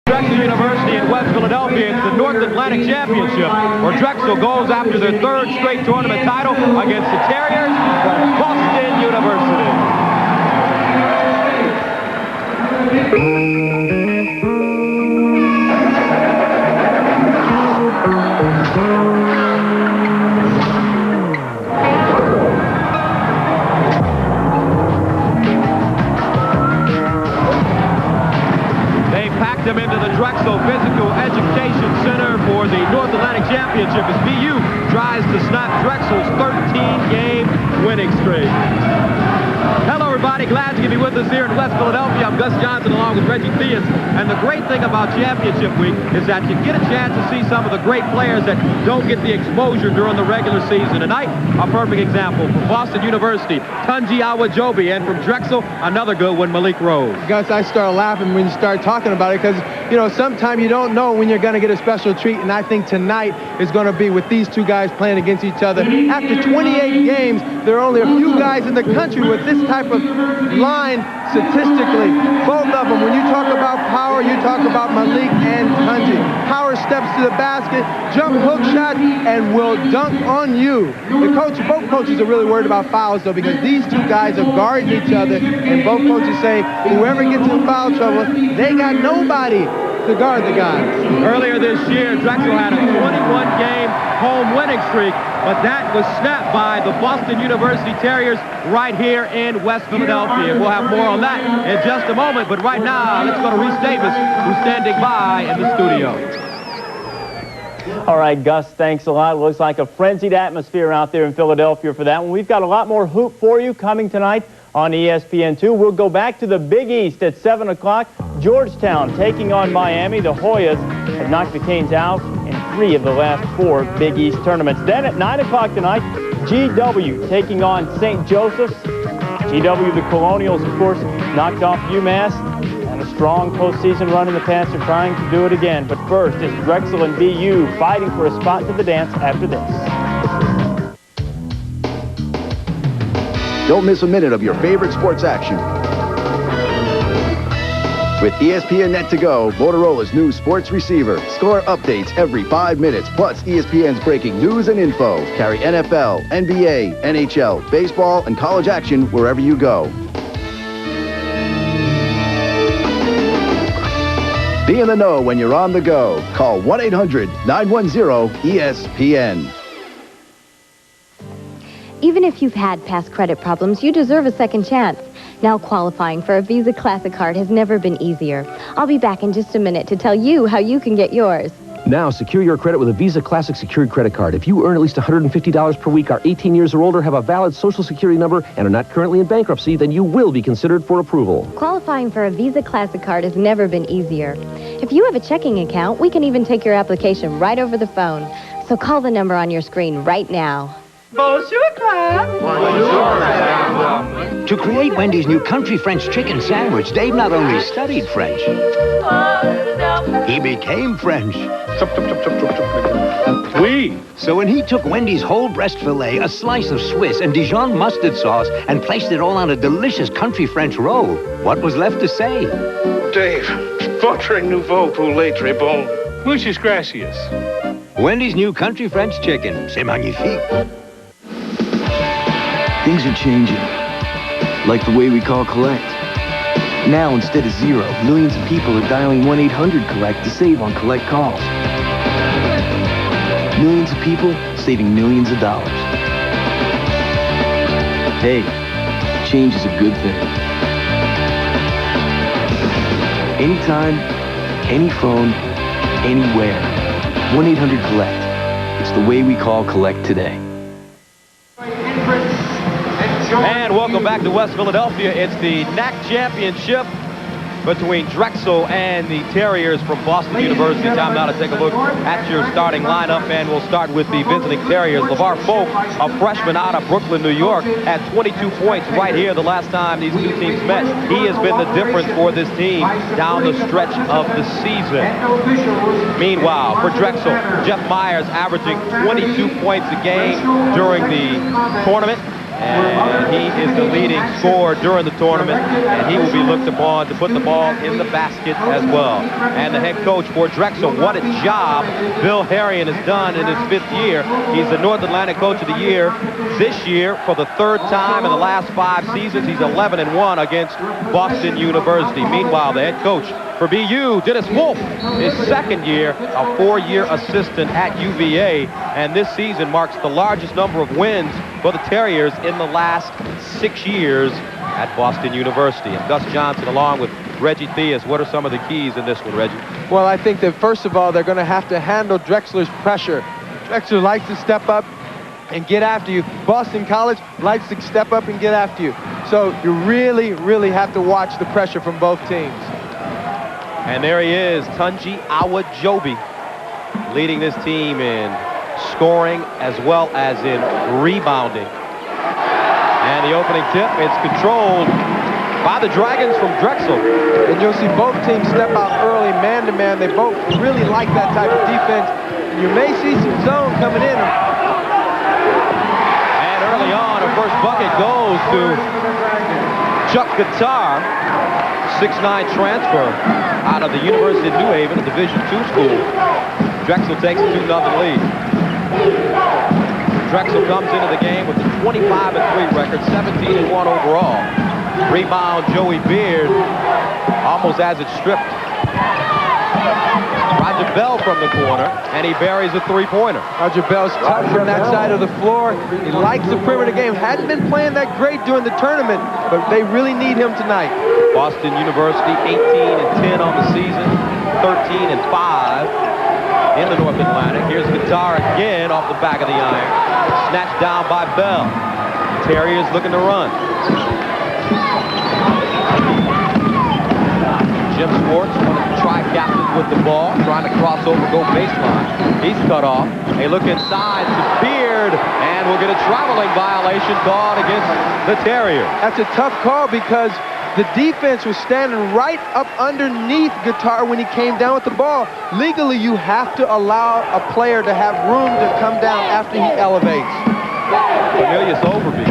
Drexel University in West Philadelphia. It's the North Atlantic Championship, where Drexel goes after their third straight tournament title against the Terriers from Boston University. Them into the Drexel Physical Education Center for the North Atlantic Championship as BU tries to snap Drexel's 13-game winning streak. Hello, everybody. Glad to be with us here in West Philadelphia. I'm Gus Johnson along with Reggie Theus. And the great thing about Championship Week is that you get a chance to see some of the great players that don't get the exposure during the regular season. Tonight, a perfect example from Boston University, Tunji Awajobi, and from Drexel, another good one, Malik Rose. Gus, I start laughing when you start talking about it because, you know, sometimes you don't know when you're going to get a special treat, and I think tonight is going to be with these two guys playing against each other. After 28 games, there are only a few guys in the country with this type of line statistically. Both of them, when you talk about power, you talk about Malik and Tunji. Power steps to the basket, jump hook shot, and will dunk on you. Both coaches are really worried about fouls, though, because these two guys are guarding each other, and both coaches say whoever gets in foul trouble, they got nobody to guard the guys. Earlier this year, Drexel had a 21-game home winning streak, but that was snapped by the Boston University Terriers right here in West Philadelphia. We'll have more on that in just a moment, but right now, let's go to Reese Davis, who's standing by in the studio. All right, Gus, thanks a lot. Looks like a frenzied atmosphere out there in Philadelphia for that one. We've got a lot more hoop for you coming tonight on ESPN2. We'll go back to the Big East at 7 o'clock. Georgetown taking on Miami. The Hoyas have knocked the Canes out in 3 of the last 4 Big East tournaments. Then at 9 o'clock tonight, GW taking on St. Joseph's. GW, the Colonials, of course, knocked off UMass. And a strong postseason run in the past are trying to do it again. But first, it's Drexel and BU fighting for a spot to the dance after this. Don't miss a minute of your favorite sports action. With ESPN Net to Go, Motorola's new sports receiver. Score updates every 5 minutes, plus ESPN's breaking news and info. Carry NFL, NBA, NHL, baseball, and college action wherever you go. Be in the know when you're on the go. Call 1-800-910-ESPN. Even if you've had past credit problems, you deserve a second chance. Now qualifying for a Visa Classic card has never been easier. I'll be back in just a minute to tell you how you can get yours. Now, secure your credit with a Visa Classic secured credit card. If you earn at least $150 per week, are 18 years or older, have a valid Social Security number, and are not currently in bankruptcy, then you will be considered for approval. Qualifying for a Visa Classic card has never been easier. If you have a checking account, we can even take your application right over the phone. So call the number on your screen right now. Bonjour, Clam. Bonjour, To create Wendy's new country French chicken sandwich, Dave not only studied French, he became French. Oui. So when he took Wendy's whole breast filet, a slice of Swiss, and Dijon mustard sauce, and placed it all on a delicious country French roll, what was left to say? Dave, votre nouveau poulet très bon. Muchas gracias. Wendy's new country French chicken. C'est magnifique. Things are changing, like the way we call collect. Now, instead of 0, millions of people are dialing 1-800-COLLECT to save on collect calls. Millions of people saving millions of dollars. Hey, change is a good thing. Anytime, any phone, anywhere. 1-800-COLLECT. It's the way we call collect today. And welcome back to West Philadelphia. It's the NAC Championship between Drexel and the Terriers from Boston University. Time now to take a look at your starting lineup, and we'll start with the visiting Terriers. LeVar Folk, a freshman out of Brooklyn, New York, had 22 points right here the last time these two teams met. He has been the difference for this team down the stretch of the season. Meanwhile, for Drexel, Jeff Myers averaging 22 points a game during the tournament. And he is the leading scorer during the tournament, and he will be looked upon to put the ball in the basket as well. And the head coach for Drexel, what a job Bill Harrion has done in his 5th year. He's the North Atlantic Coach of the Year this year for the 3rd time in the last 5 seasons. He's 11-1 against Boston University. Meanwhile, the head coach for BU, Dennis Wolf, his 2nd year, a 4-year assistant at UVA, and this season marks the largest number of wins for the Terriers in the last 6 years at Boston University. And Gus Johnson along with Reggie Theus, what are some of the keys in this one, Reggie? Well, I think that first of all, they're going to have to handle Drexler's pressure. Drexler likes to step up and get after you. Boston College likes to step up and get after you. So you really, really have to watch the pressure from both teams. And there he is, Tunji Awajobi, leading this team in scoring as well as in rebounding. And the opening tip, it's controlled by the Dragons from Drexel. And you'll see both teams step out early, man-to-man. They both really like that type of defense. You may see some zone coming in. And early on, a first bucket goes to Chuck Guitar, 6'9" transfer out of the University of New Haven, a Division II school. Drexel takes a 2-0 lead. Drexel comes into the game with a 25-3 record, 17-1 overall. Rebound, Joey Beard almost has it stripped. Roger Bell from the corner, and he buries a 3-pointer. Roger Bell's tough from that side of the floor. He likes the perimeter game. Hadn't been playing that great during the tournament, but they really need him tonight. Boston University 18-10 on the season, 13-5 in the North Atlantic. Here's Guitar again off the back of the iron. Snatched down by Bell. Terriers looking to run. Jim Schwartz, one of the tri-captains with the ball, trying to cross over, go baseline. He's cut off. They look inside to Beard, and we'll get a traveling violation called against the Terriers. That's a tough call because the defense was standing right up underneath Guitar when he came down with the ball. Legally, you have to allow a player to have room to come down after he elevates. Cornelius Overby,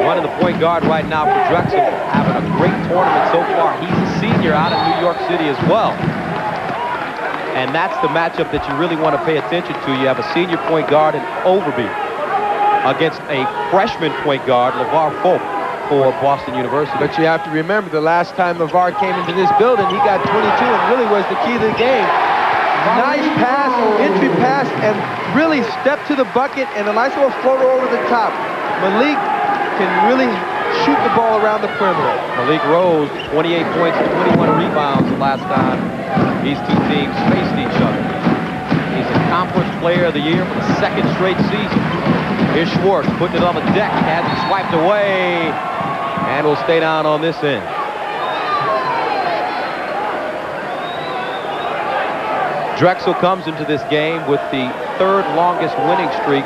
running the point guard right now for Drexel, having a great tournament so far. He's a senior out in New York City as well. And that's the matchup that you really want to pay attention to. You have a senior point guard in Overby against a freshman point guard, LeVar Folk, for Boston University. But you have to remember, the last time LeVar came into this building, he got 22 and really was the key to the game. Nice pass, entry pass, and really step to the bucket and a nice little floater over the top. Malik can really shoot the ball around the perimeter. Malik Rose, 28 points and 21 rebounds the last time these two teams faced each other. He's a Conference Player of the Year for the 2nd straight season. Here's Schwartz putting it on the deck, has it swiped away, and will stay down on this end. Drexel comes into this game with the 3rd longest winning streak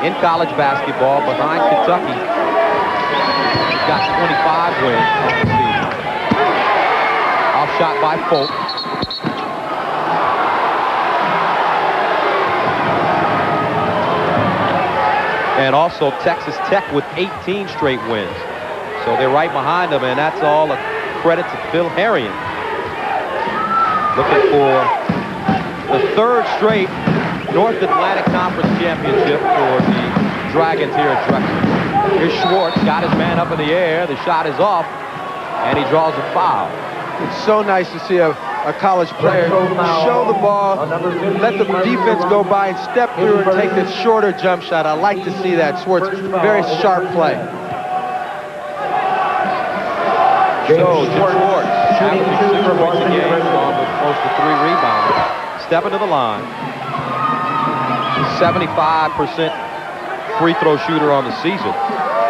in college basketball behind Kentucky. He's got 25 wins on the season. Off shot by Folk. And also Texas Tech with 18 straight wins. So they're right behind them, and that's all a credit to Phil Harrion. Looking for the 3rd straight North Atlantic Conference Championship for the Dragons here at Drexel. Here's Schwartz, got his man up in the air. The shot is off, and he draws a foul. It's so nice to see a college player show the ball, let the defense go by, and step through and take this shorter jump shot. I like to see that. Schwartz, very sharp play. So, Jim Schwartz, averaging 6 points a game, along with close to 3 rebounds. Stepping to the line. 75% free throw shooter on the season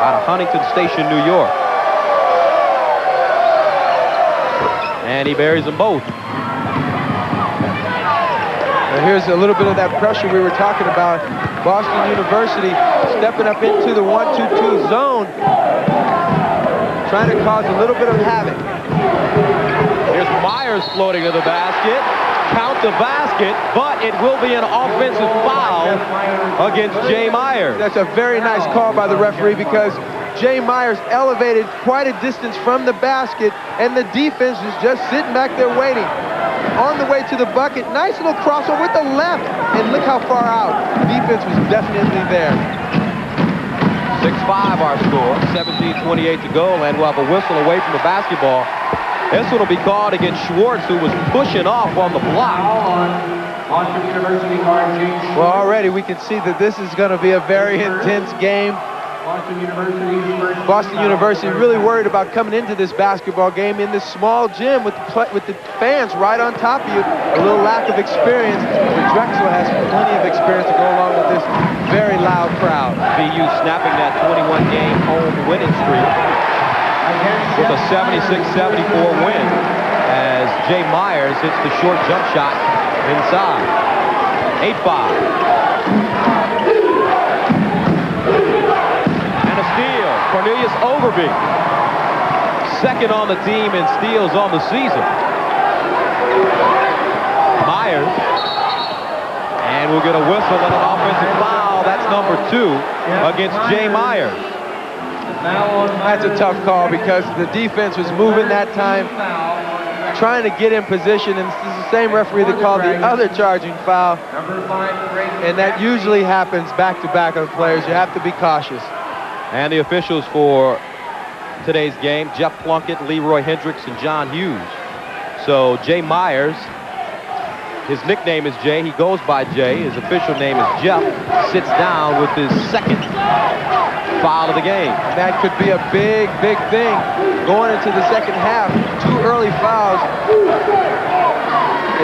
out of Huntington Station, New York. And he buries them both. And here's a little bit of that pressure we were talking about. Boston University stepping up into the 1-2-2 zone, trying to cause a little bit of havoc. Here's Myers floating to the basket. count the basket, but it will be an offensive foul against Jay Myers. That's a very nice call by the referee because Jay Myers elevated quite a distance from the basket, and the defense was just sitting back there waiting. On the way to the bucket, nice little crossover with the left, and look how far out. The defense was definitely there. 6-5 our score, 17:28 to go, and we'll have a whistle away from the basketball. This one will be called against Schwartz, who was pushing off on the block. Well, already we can see that this is going to be a very intense game. Boston University really worried about coming into this basketball game in this small gym with the fans right on top of you. A little lack of experience, but Drexel has plenty of experience to go along with this very loud crowd. BU snapping that 21-game home winning streak with a 76-74 win as Jay Myers hits the short jump shot inside. 8-5. Cornelius Overby, second on the team in steals on the season. Myers, and we'll get a whistle and an offensive foul. That's number 2 against Jay Myers. That's a tough call because the defense was moving that time, trying to get in position, and this is the same referee that called the other charging foul. And that usually happens back-to-back on players. You have to be cautious. And the officials for today's game, Jeff Plunkett, Leroy Hendricks, and John Hughes. So Jay Myers, his nickname is Jay. He goes by Jay. His official name is Jeff. Sits down with his second foul of the game. That could be a big, big thing going into the second half. 2 early fouls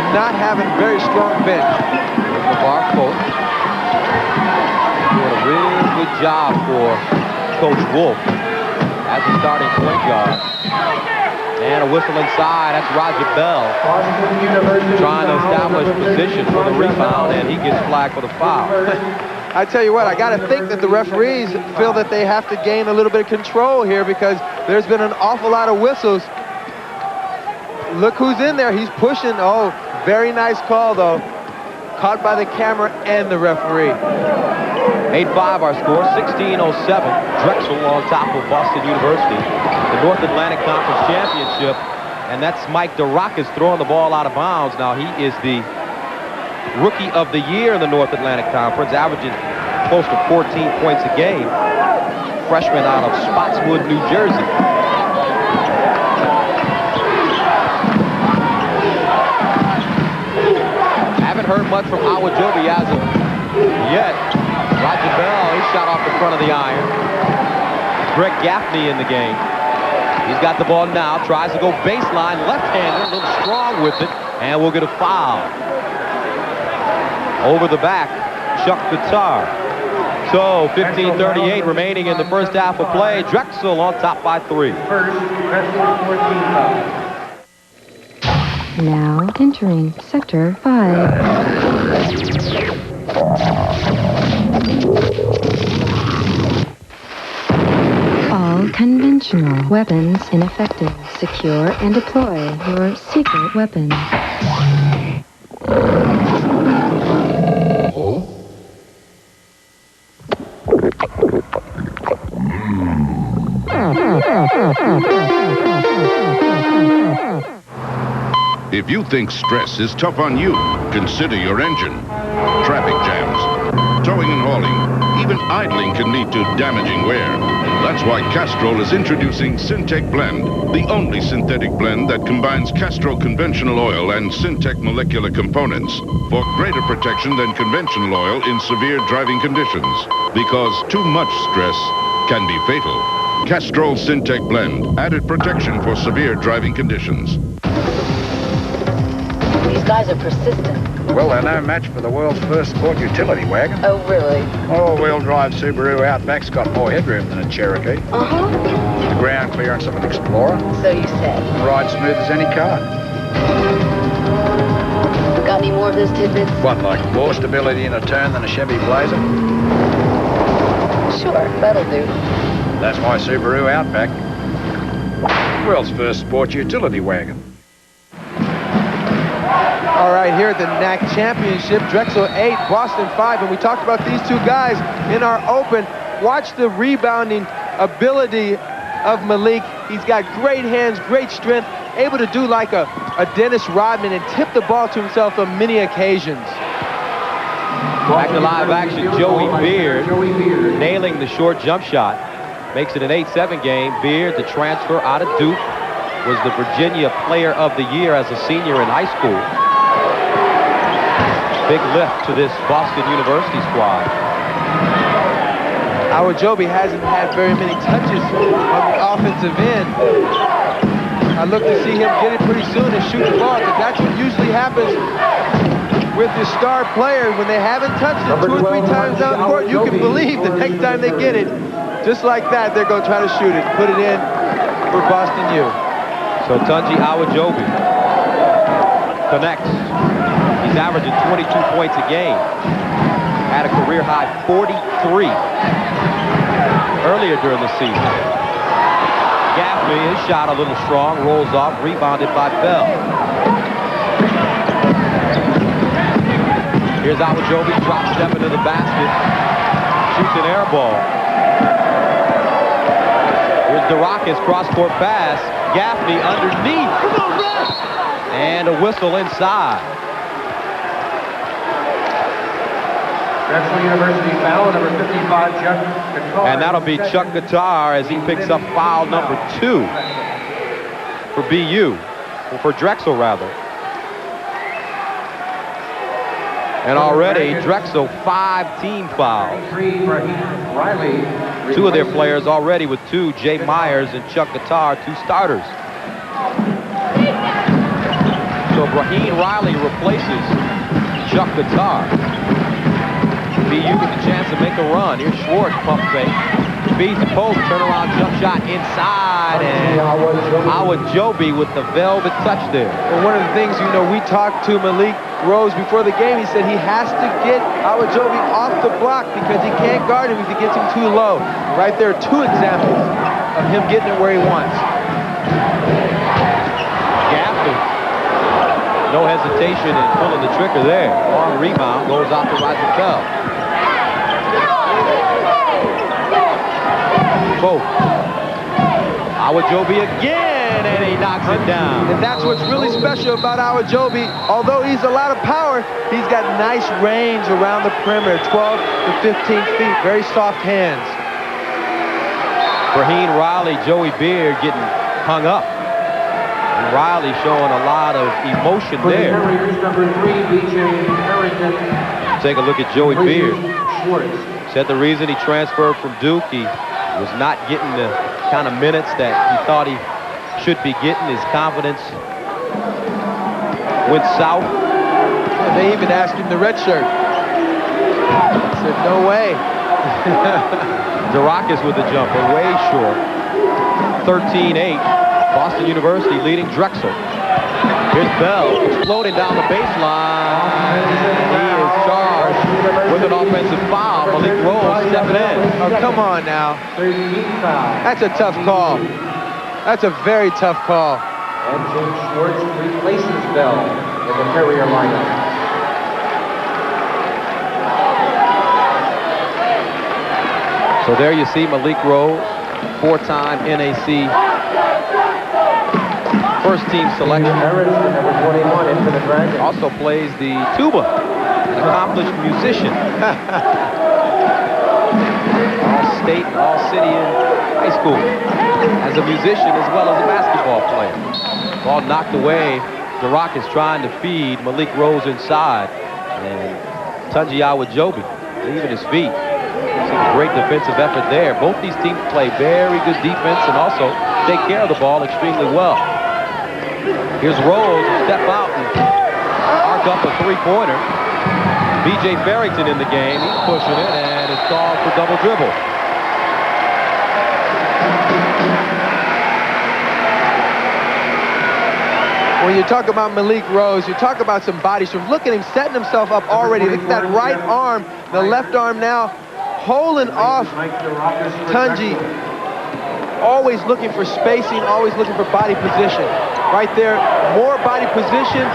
and not having a very strong bench. LeVar Coach doing a real good job for Coach Wolf as the starting point guard. And a whistle inside. That's Roger Bell trying to establish position for the rebound, and he gets flagged for the foul. I tell you what, I got to think that the referees feel that they have to gain a little bit of control here because there's been an awful lot of whistles. Look who's in there. He's pushing. Oh, very nice call, though. Caught by the camera and the referee. 8-5 our score, 16:07. Drexel on top of Boston University. The North Atlantic Conference Championship. And that's Mike DeRocas throwing the ball out of bounds. Now he is the Rookie of the Year in the North Atlantic Conference, averaging close to 14 points a game. Freshman out of Spotswood, New Jersey. Haven't heard much from Awajobi as of yet. Roger Bell, he shot off the front of the iron. Greg Gaffney in the game. He's got the ball now, tries to go baseline, left-hander, a little strong with it, and we'll get a foul. Over the back, Chuck Guitar. So 15:38 remaining in the first half of play. Drexel on top by 3. Now entering Sector 5. All conventional weapons ineffective. Secure and deploy your secret weapons. If you think stress is tough on you, consider your engine. Traffic jams, towing and hauling, even idling can lead to damaging wear. That's why Castrol is introducing Syntec Blend, the only synthetic blend that combines Castrol conventional oil and Syntec molecular components for greater protection than conventional oil in severe driving conditions. Because too much stress can be fatal. Castrol Syntec Blend, added protection for severe driving conditions. These guys are persistent. Well, they're no match for the world's first sport utility wagon. Oh, really? All-wheel drive Subaru Outback's got more headroom than a Cherokee. Uh-huh. The ground clearance of an Explorer. So you said. And ride smooth as any car. Got any more of those tidbits? What, like more stability in a turn than a Chevy Blazer? Sure, that'll do. That's my Subaru Outback. World's first sport utility wagon. All right, here at the NAC Championship, Drexel 8, Boston 5, and we talked about these two guys in our open. Watch the rebounding ability of Malik. He's got great hands, great strength, able to do like a Dennis Rodman and tip the ball to himself on many occasions. Back to live action, Joey Beard nailing the short jump shot. Makes it an 8-7 game. Beard, the transfer out of Duke, was the Virginia Player of the Year as a senior in high school. Big lift to this Boston University squad. Awajobi hasn't had very many touches on the offensive end. I look to see him get it pretty soon and shoot the ball, because that's what usually happens with your star player. When they haven't touched it 2 or 3 times down the court, you can believe the next time they get it, just like that, they're going to try to shoot it, put it in for Boston U. So Tunji Awajobi connects. He's averaging 22 points a game. Had a career-high 43 earlier during the season. Gaffney, his shot a little strong, rolls off, rebounded by Bell. Here's Awajobi, drop step into the basket, shoots an air ball. Here's DeRockis, cross-court pass. Gaffney underneath. And a whistle inside. Drexel University foul, number 55, Chuck Qatar. And that'll be Chuck Qatar as he picks up foul number 2 for BU, or for Drexel rather. And already Drexel 5 team fouls. 2 of their players already with 2, Jay Myers and Chuck Qatar, 2 starters. So Braheen Riley replaces Chuck Qatar. BU with the chance to make a run. Here's Schwartz, pump fake. Beats the post, turnaround jump shot inside, and Awajobi with the velvet touch there. Well, one of the things, you know, we talked to Malik Rose before the game. He said he has to get Awajobi off the block because he can't guard him if he gets him too low. Right there are 2 examples of him getting it where he wants. Gaffney, no hesitation in pulling the trigger there. Long rebound, goes out to Roger Bell. Both. Awajobi again, and he knocks it down. And that's what's really special about Awajobi. Although he's a lot of power, he's got nice range around the perimeter, 12 to 15 feet, very soft hands. Braheen Riley, Joey Beard getting hung up. And Riley showing a lot of emotion there. Take a look at Joey Beard. Said the reason he transferred from Duke, he was not getting the kind of minutes that he thought he should be getting. His confidence went south. And they even asked him the red shirt. He said, no way. DeRockis with the jumper, way short. 13-8. Boston University leading Drexel. Here's Bell exploding down the baseline. He is charged with an offensive foul. Malik Rose stepping in. Oh, come on now. That's a tough call. That's a very tough call. And James Schwartz replaces Bell in the carrier lineup. So there you see Malik Rose, 4-time NAC first-team selection. Harris, number 21, into the Dragons. Also plays the tuba, an accomplished musician. All-state, all-city high school as a musician as well as a basketball player. Ball knocked away. DeRockis trying to feed Malik Rose inside. And Tunji Awajobi leaving his feet. Great defensive effort there. Both these teams play very good defense and also take care of the ball extremely well. Here's Rose, step out and arc up a 3-pointer. B.J. Farrington in the game. He's pushing it, and it's called for double dribble. When you talk about Malik Rose, you talk about some body strength. Look at him setting himself up already. Look at that right arm, the left arm now holding off Tunji. Always looking for spacing, always looking for body position. Right there, more body position,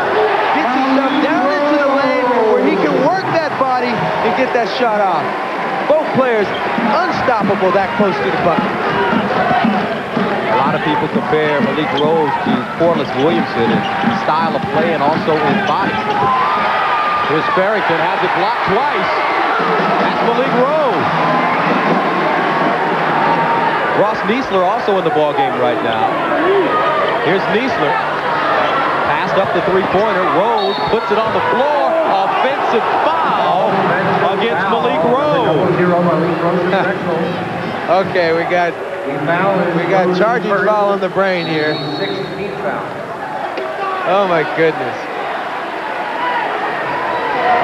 gets himself down into the lane where he can work that body and get that shot off. Both players unstoppable that close to the bucket. A lot of people compare Malik Rose to Corliss Williamson in style of play and also in body. Here's Farrington, has it blocked twice. That's Malik Rose. Ross Niesler also in the ball game right now. Here's Niesler. Passed up the three-pointer. Rose puts it on the floor. Offensive foul against Malik Rose. Okay, we got charging foul on the brain here. 16th foul. Oh my goodness.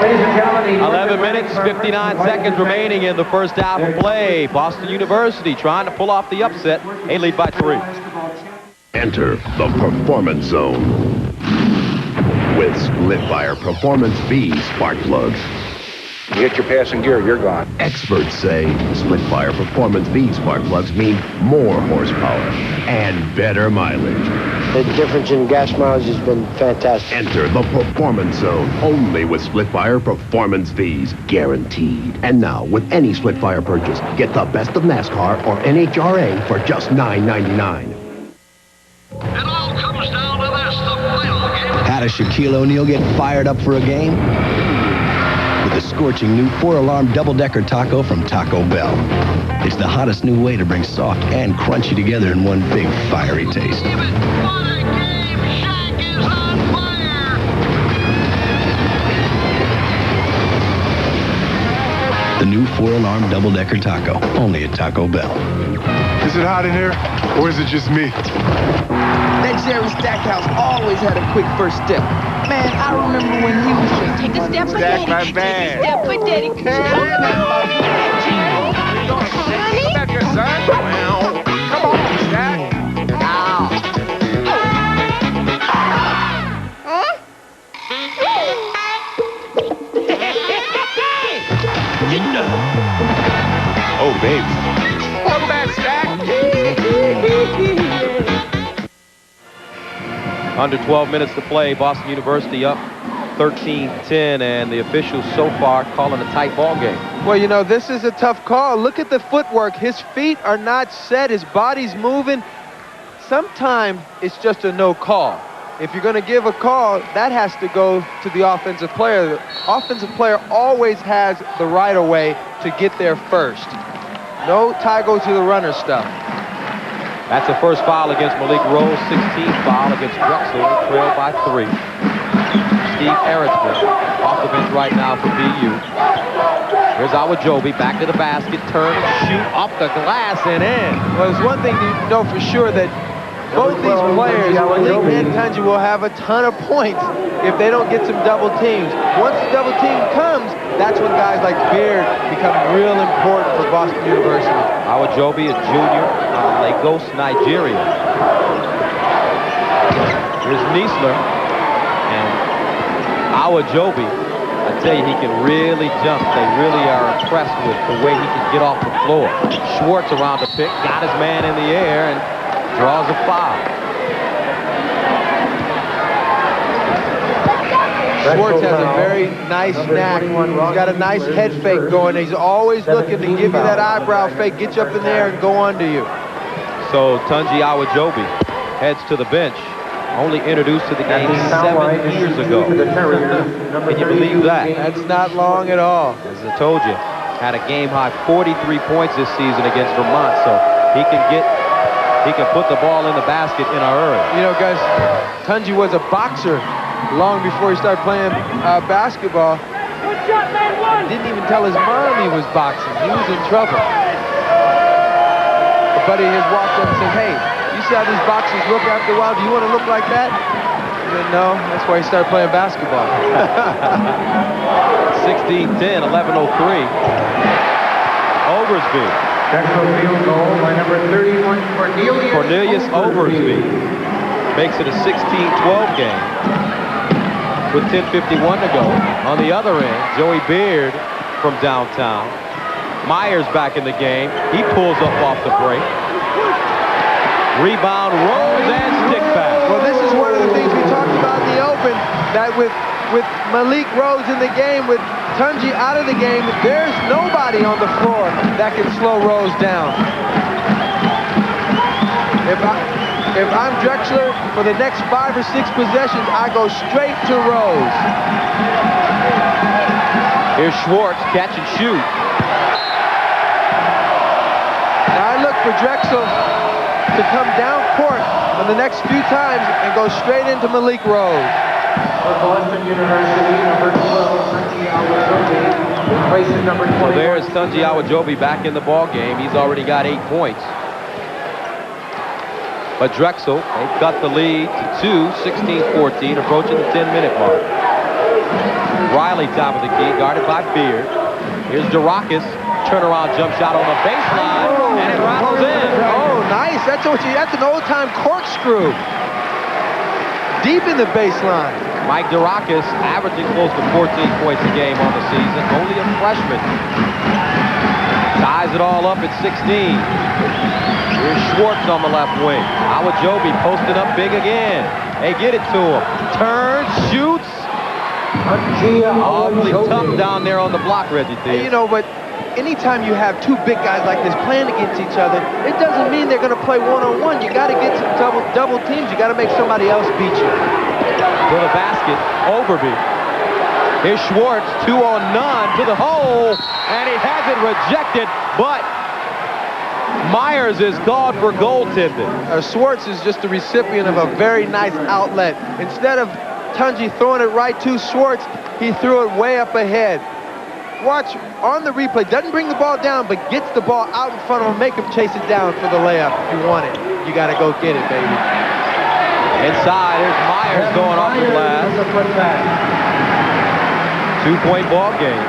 Ladies and gentlemen, 11 minutes, 59 seconds remaining in the first half of play. Boston University trying to pull off the upset. They lead by 3. Enter the Performance Zone with Split-Fire Performance V spark plugs. You hit your passing gear, you're gone. Experts say Split-Fire Performance V spark plugs mean more horsepower and better mileage. The difference in gas mileage has been fantastic. Enter the Performance Zone only with Split-Fire Performance Vs, guaranteed. And now, with any Split-Fire purchase, get the best of NASCAR or NHRA for just $9.99. How does Shaquille O'Neal get fired up for a game? With the scorching new 4-alarm double-decker taco from Taco Bell. It's the hottest new way to bring soft and crunchy together in one big fiery taste. The new 4-alarm double-decker taco, only at Taco Bell. Is it hot in here, or is it just me? That Jerry Stackhouse always had a quick first step. Man, I remember when he was just take a step for daddy. Take a step for daddy. Come on, Stack. Oh, baby. Welcome back, Stack. Under 12 minutes to play, Boston University up 13-10, and the officials so far calling a tight ball game. Well, you know, this is a tough call. Look at the footwork. His feet are not set. His body's moving. Sometimes it's just a no call. If you're going to give a call, that has to go to the offensive player. The offensive player always has the right of way to get there first. No tie go to the runner stuff. That's the first foul against Malik Rose, 16th foul against Drexel, trailed by 3. Steve Eriksman off the bench right now for BU. Here's Awajobi, back to the basket, turn, shoot, off the glass, and in. Well, there's one thing to know for sure, that both these players, Malik and Tunji, will have a ton of points if they don't get some double teams. Once the double team comes, that's when guys like Beard become real important for Boston University. Awajobi, a junior out of Lagos, Nigeria. Here's Niesler. And Awajobi, I tell you, he can really jump. They really are impressed with the way he can get off the floor. Schwartz around the pick, got his man in the air, and draws a foul. Schwartz has a very nice knack. He's got a nice head fake going. He's always looking to give you that eyebrow fake, get you up in there and go under you. So Tunji Awajobi heads to the bench. Only introduced to the game 7 years ago. Can you believe that? That's not long at all. As I told you, had a game-high 43 points this season against Vermont, so he can put the ball in the basket in a hurry. You know, guys, Tunji was a boxer long before he started playing basketball. Didn't even tell his mom he was boxing. He was in trouble. A buddy of his walked up and said, "Hey, you see how these boxers look after a while? Do you want to look like that?" He said, "No." That's why he started playing basketball. 16-10, 11:03. Oversby. Drexel field goal by number 31, Cornelius Oversby makes it a 16-12 game with 10:51 to go. On the other end, Joey Beard from downtown. Myers back in the game. He pulls up off the break. Rebound, Rose, and stick pass. Well, this is one of the things we talked about in the open. that with Malik Rose in the game, with Tunji out of the game, there's nobody on the floor that can slow Rose down. If I'm Drexler, for the next 5 or 6 possessions, I go straight to Rose. Here's Schwartz, catch and shoot. Now I look for Drexel to come down court on the next few times and go straight into Malik Rose. For Boston University, number 12, Tunji Awajobi, replacing number 20. So there's Tunji Awajobi back in the ball game. He's already got 8 points. But Drexel, they've cut the lead to 2, 16-14, approaching the 10-minute mark. Riley, top of the key, guarded by Beard. Here's Durakis, turnaround jump shot on the baseline, and it rattles in. Oh, nice. That's an old-time corkscrew. Deep in the baseline. Mike Durakis averaging close to 14 points a game on the season, only a freshman. Ties it all up at 16. Here's Schwartz on the left wing. Awajobi posted up big again. They get it to him. Turns, shoots. Awfully tough down there on the block, Reggie. You know, but anytime you have 2 big guys like this playing against each other, it doesn't mean they're going to play one-on-one. You got to get some double teams. You got to make somebody else beat you. To the basket, Overby. Here's Schwartz, 2 on none to the hole, and he has it rejected, but Myers is called for goaltending. Schwartz is just the recipient of a very nice outlet. Instead of Tunji throwing it right to Schwartz, he threw it way up ahead. Watch on the replay, doesn't bring the ball down, but gets the ball out in front of him, make him chase it down for the layup. If you want it, you got to go get it, baby. Inside, here's Myers going off the glass. 2-point ball game.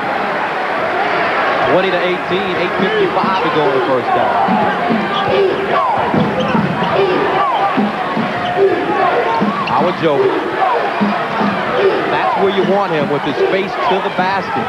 20 to 18, 8:55 to go in the first half. Awajobi. That's where you want him, with his face to the basket.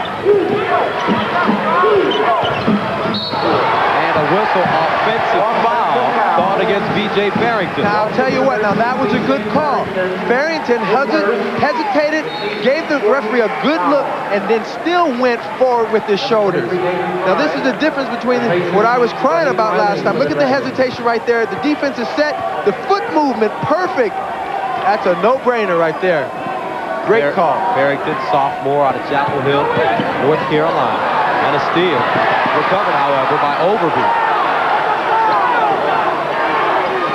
And a whistle, offensive foul, called against B.J. Farrington. Now, I'll tell you what, now that was a good call. Farrington hesitated, gave the referee a good look, and then still went forward with his shoulders. Now, this is the difference between what I was crying about last time. Look at the hesitation right there. The defense is set, the foot movement, perfect. That's a no-brainer right there. Great call. Farrington, sophomore out of Chapel Hill, North Carolina. And a steal. Recovered, however, by Overby.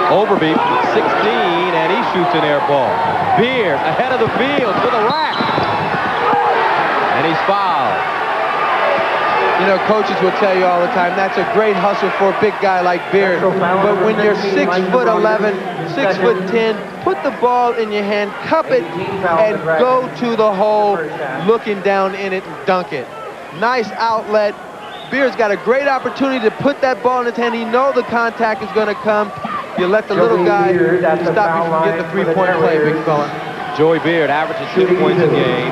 Overby, 16, and he shoots an air ball. Beard ahead of the field to the rack. And he's fouled. You know, coaches will tell you all the time, that's a great hustle for a big guy like Beard. But when you're 6'11", 6'10", put the ball in your hand, cup it, and go to the hole, looking down in it and dunk it. Nice outlet. Beard's got a great opportunity to put that ball in his hand. He knows the contact is going to come. You let the little guy stop you from getting the 3-point play, big fella. Joey Beard averages 2 points a game.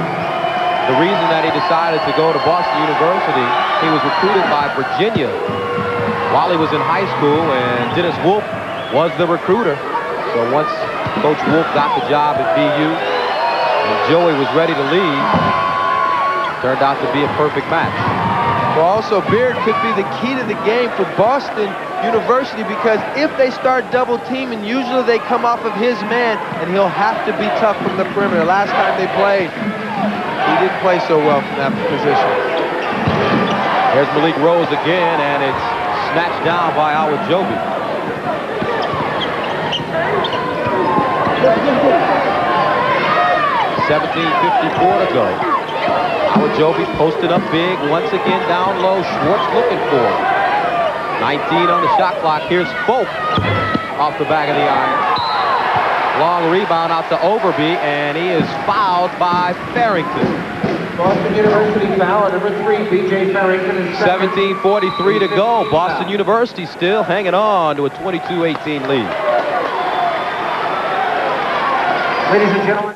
The reason that he decided to go to Boston University, he was recruited by Virginia while he was in high school, and Dennis Wolf was the recruiter. So once Coach Wolf got the job at BU, and Joey was ready to leave, turned out to be a perfect match. Well, also, Beard could be the key to the game for Boston University, because if they start double teaming, usually they come off of his man, and he'll have to be tough from the perimeter. Last time they played, he didn't play so well from that position. There's Malik Rose again, and it's snatched down by Awajobi. 17:54 to go. Awajobi posted up big, once again down low. Schwartz looking for him. 19 on the shot clock. Here's Folk off the back of the iron. Long rebound out to Overby, and he is fouled by Farrington. Boston University foul, number 3, B.J. Farrington. 17:43 to go. Boston University still hanging on to a 22-18 lead. Ladies and gentlemen.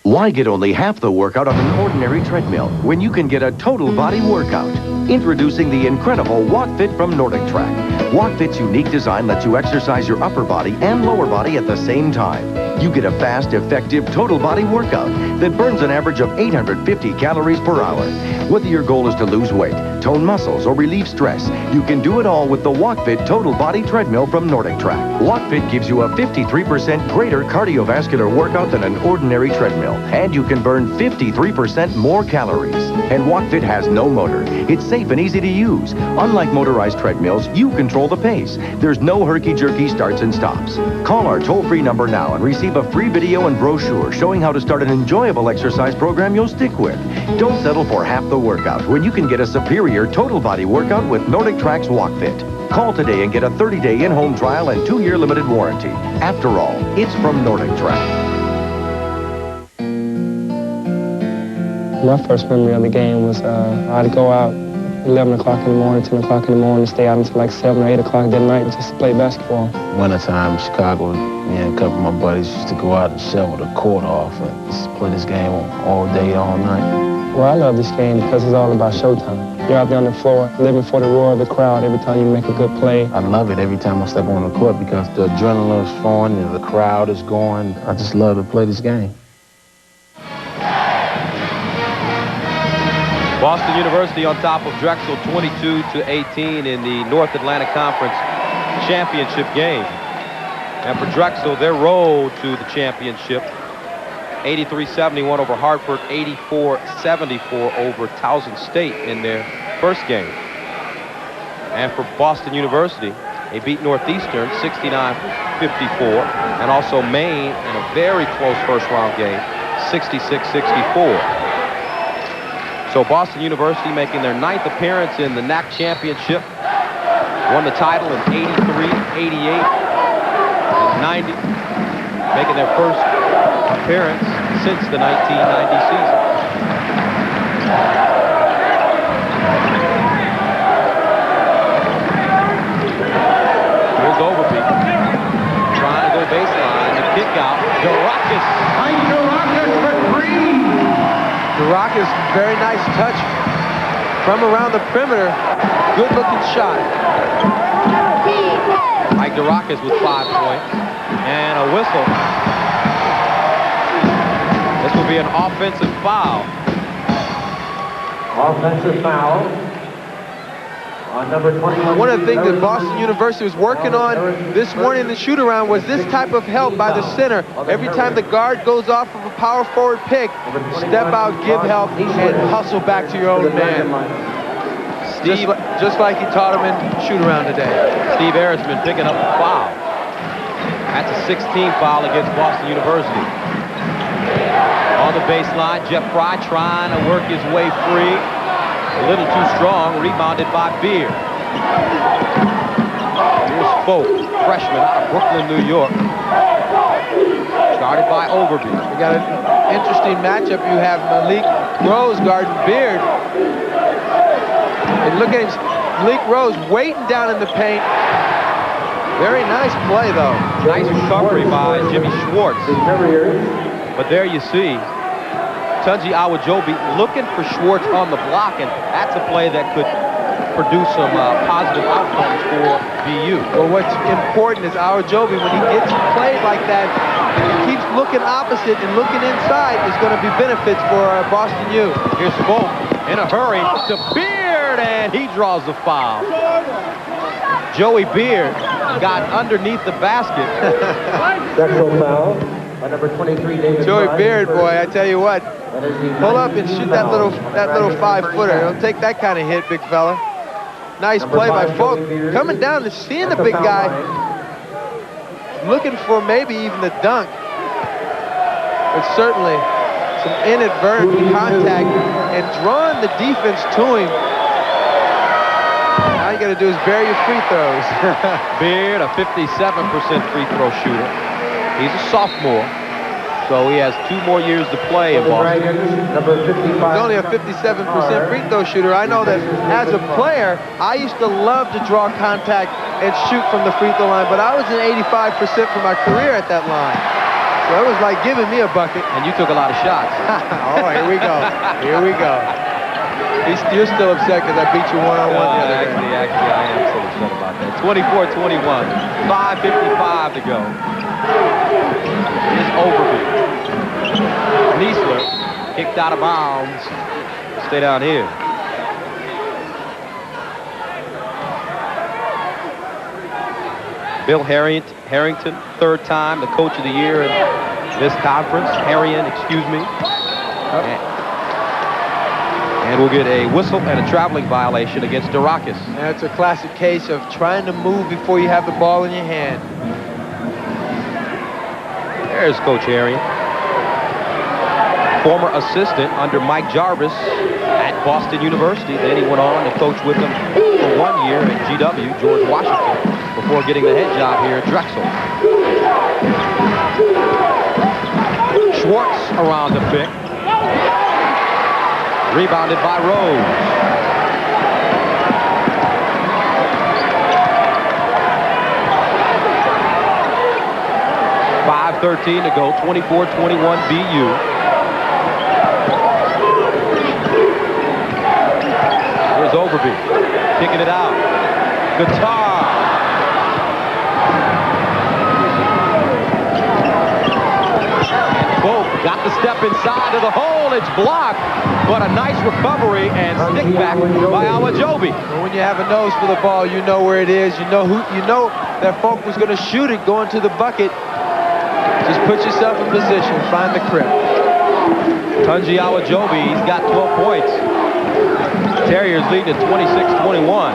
Why get only half the workout on an ordinary treadmill when you can get a total body workout? Introducing the incredible Walk Fit from Nordic Track. Walk Fit's unique design lets you exercise your upper body and lower body at the same time. You get a fast, effective, total body workout that burns an average of 850 calories per hour. Whether your goal is to lose weight, tone muscles, or relieve stress, you can do it all with the WalkFit Total Body Treadmill from Nordic Track. WalkFit gives you a 53% greater cardiovascular workout than an ordinary treadmill, and you can burn 53% more calories. And WalkFit has no motor. It's safe and easy to use. Unlike motorized treadmills, you control the pace. There's no herky-jerky starts and stops. Call our toll-free number now and receive a free video and brochure showing how to start an enjoyable exercise program you'll stick with. Don't settle for half the workout when you can get a superior total body workout with Nordic Track's WalkFit. Call today and get a 30-day in-home trial and 2-year limited warranty. After all, it's from Nordic Track. My first memory of the game was I'd go out 11 o'clock in the morning, 10 o'clock in the morning, stay out until like 7 or 8 o'clock that night just to play basketball. Wintertime, Chicago, me and a couple of my buddies used to go out and shovel the court off and just play this game all day, all night. Well, I love this game because it's all about showtime. You're out there on the floor, living for the roar of the crowd every time you make a good play. I love it every time I step on the court because the adrenaline is flowing and the crowd is going. I just love to play this game. Boston University on top of Drexel 22-18 in the North Atlantic Conference championship game. And for Drexel, their road to the championship, 83-71 over Hartford, 84-74 over Towson State in their first game. And for Boston University, they beat Northeastern 69-54, and also Maine in a very close first-round game, 66-64. So Boston University making their 9th appearance in the NAC Championship. Won the title in 83, 88, and 90. Making their first appearance since the 1990 season. Here's Overby. Trying to go baseline. The kick out. Durakis for three. Durakis, very nice touch from around the perimeter. Good looking shot. Mike Durakis with 5 points and a whistle. This will be an offensive foul. Offensive foul on number 21. One of the things that Boston University was working on this morning in the shoot-around was this type of help by the center. Every time the guard goes off of a power forward pick, step out, give help, and hustle back to your own man. Just like he taught him in shoot-around today. Steve Erisman picking up the foul. That's a 16th foul against Boston University. On the baseline, Jeff Fry trying to work his way free. A little too strong, rebounded by Beard. Here's Folk, freshman out of Brooklyn, New York. Started by Overby. We got an interesting matchup. You have Malik Rose guarding Beard. And look at him, Malik Rose waiting down in the paint. Very nice play, though. Nice recovery by Jimmy Schwartz. But there you see Tunji Awajobi looking for Schwartz on the block, and that's a play that could produce some positive outcomes for BU. Well, what's important is Awajobi, when he gets played like that, if he keeps looking opposite and looking inside, is going to be benefits for Boston U. Here's Folk in a hurry to Beard, and he draws the foul. Joey Beard got underneath the basket. Drexel foul by number 23, David. Joey Beard, boy, I tell you what. Pull up and shoot that little 5-footer. Don't take that kind of hit, big fella. Nice play by Folk. Coming down and seeing the big guy. Looking for maybe even the dunk. But certainly some inadvertent contact and drawing the defense to him. All you got to do is bury your free throws. Beard, a 57% free throw shooter. He's a sophomore. So he has 2 more years to play in Boston. He's only a 57% free throw shooter. I know that as a player, I used to love to draw contact and shoot from the free throw line, but I was an 85% for my career at that line. So it was like giving me a bucket. And you took a lot of shots. Oh, here we go. Here we go. You're still upset because I beat you one-on-one the other day. Actually, I am so upset about that. 24-21, 5:55 to go. is Overby. Niesler kicked out of bounds. Stay down here. Bill Harrington, third time the coach of the year in this conference. Excuse me. And we'll get a whistle and a traveling violation against Durakis. That's a classic case of trying to move before you have the ball in your hand. There's Coach Harrington. Former assistant under Mike Jarvis at Boston University. Then he went on to coach with him for 1 year at GW, George Washington, before getting the head job here at Drexel. Schwartz around the pick. Rebounded by Rose. .5:13 to go, 24-21 BU. Here's Overby, kicking it out. Guitar. Both got the step inside of the hole. It's blocked, but a nice recovery and stick back by Awajobi. When you have a nose for the ball, you know where it is. You know that Folk was going to shoot it going to the bucket. Just put yourself in position, find the crib. Tunji Awajobi, he's got 12 points. Terriers leading at 26-21.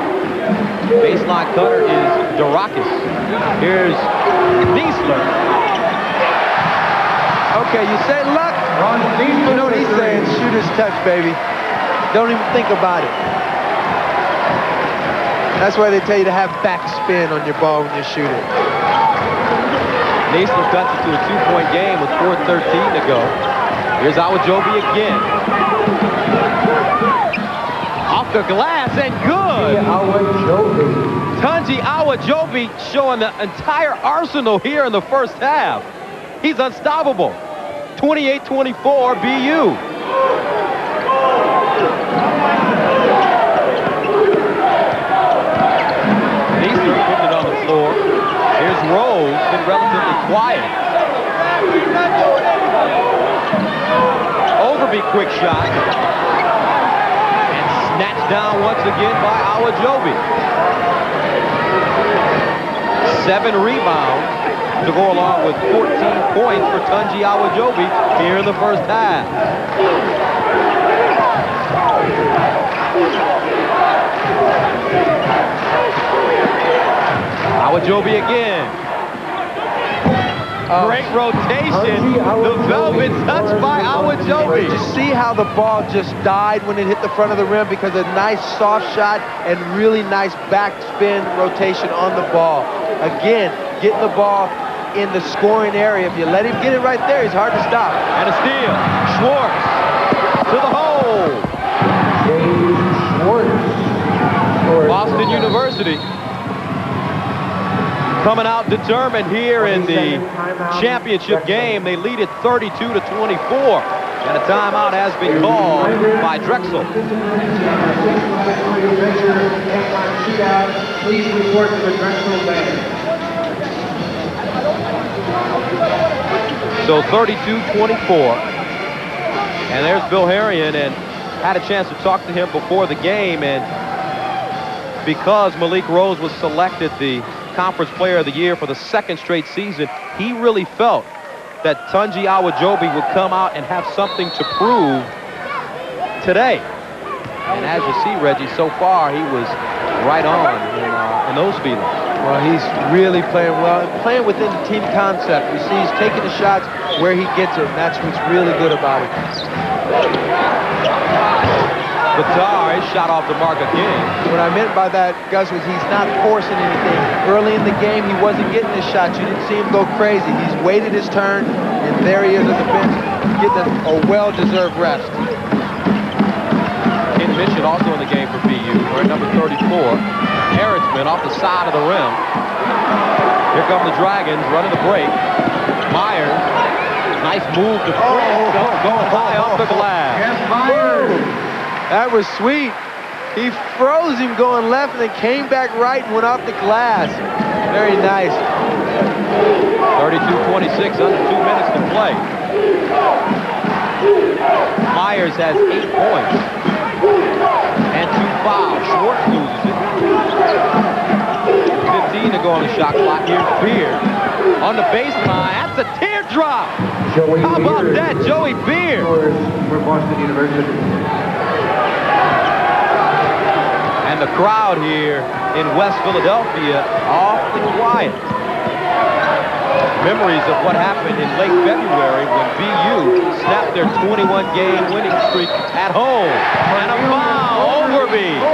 Baseline cutter is Durakis. Here's Niesler. Okay, you say luck. You know what he's saying? Shooter's touch, baby. Don't even think about it. That's why they tell you to have backspin on your ball when you're shooting. Niesler cuts it to a 2-point game with 4:13 to go. Here's Awajobi again. Off the glass and good. Tunji Awajobi showing the entire arsenal here in the first half. He's unstoppable. 28-24 BU. Niesler putting it on the floor. Here's Rose, been relatively quiet. Overby quick shot. And snatched down once again by Awajobi. 7 rebounds to go along with 14 points for Tunji Awajobi here in the first half. Awajobi again. Great rotation. The velvet touch by Awajobi. Did you see how the ball just died when it hit the front of the rim? Because a nice soft shot and really nice backspin rotation on the ball. Again, getting the ball in the scoring area. If you let him get it right there, he's hard to stop. And a steal. Schwartz to the hole. Boston University coming out determined here in the championship game. They lead it 32-24. And a timeout has been called by Drexel. Please report to the Drexel bench. So 32-24. And there's Bill Harrington, and had a chance to talk to him before the game. And because Malik Rose was selected the Conference Player of the Year for the 2nd straight season, he really felt that Tunji Awajobi would come out and have something to prove today. And as you see, Reggie, so far he was right on in those feelings. Well, he's really playing well, playing within the team concept. You see, he's taking the shots where he gets it, and that's what's really good about it. Qatar is shot off the mark again. What I meant by that, Gus, was he's not forcing anything. Early in the game, he wasn't getting his shots. You didn't see him go crazy. He's waited his turn, and there he is at the bench, getting a well-deserved rest. Ken Mission also in the game for BU, wearing number 34. Harrodsman off the side of the rim. Here come the Dragons running the break. Myers, nice move to going high off the glass. That was sweet. He froze him going left and then came back right and went off the glass. Very nice. 32-26, under 2 minutes to play. Myers has 8 points and 2 fouls. Schwartz loses it. 15 to go on the shot clock. Here's Beard on the baseline. That's a teardrop. How about that, Joey Beard? For Boston University. And the crowd here in West Philadelphia awfully quiet. Memories of what happened in late February when BU snapped their 21-game winning streak at home. And a foul, Overby.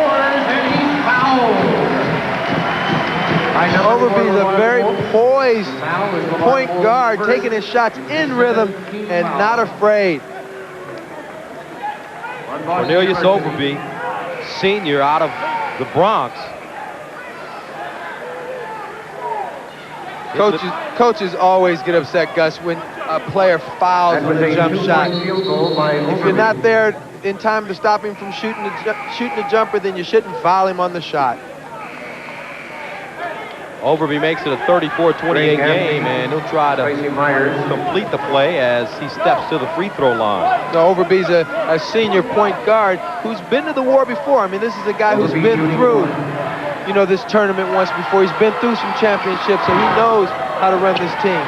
Overby's a very poised point guard, taking his shots in rhythm and not afraid. Cornelius Overby, senior out of the Bronx. Coaches always get upset, Gus, when a player fouls with a jump shot. If you're not there in time to stop him from shooting the jumper, then you shouldn't foul him on the shot. Overby makes it a 34-28 game, and he'll try to complete the play as he steps to the free throw line. No, Overby's a senior point guard who's been to the war before. I mean, this is a guy who's been through, you know, this tournament once before. He's been through some championships, so he knows how to run this team.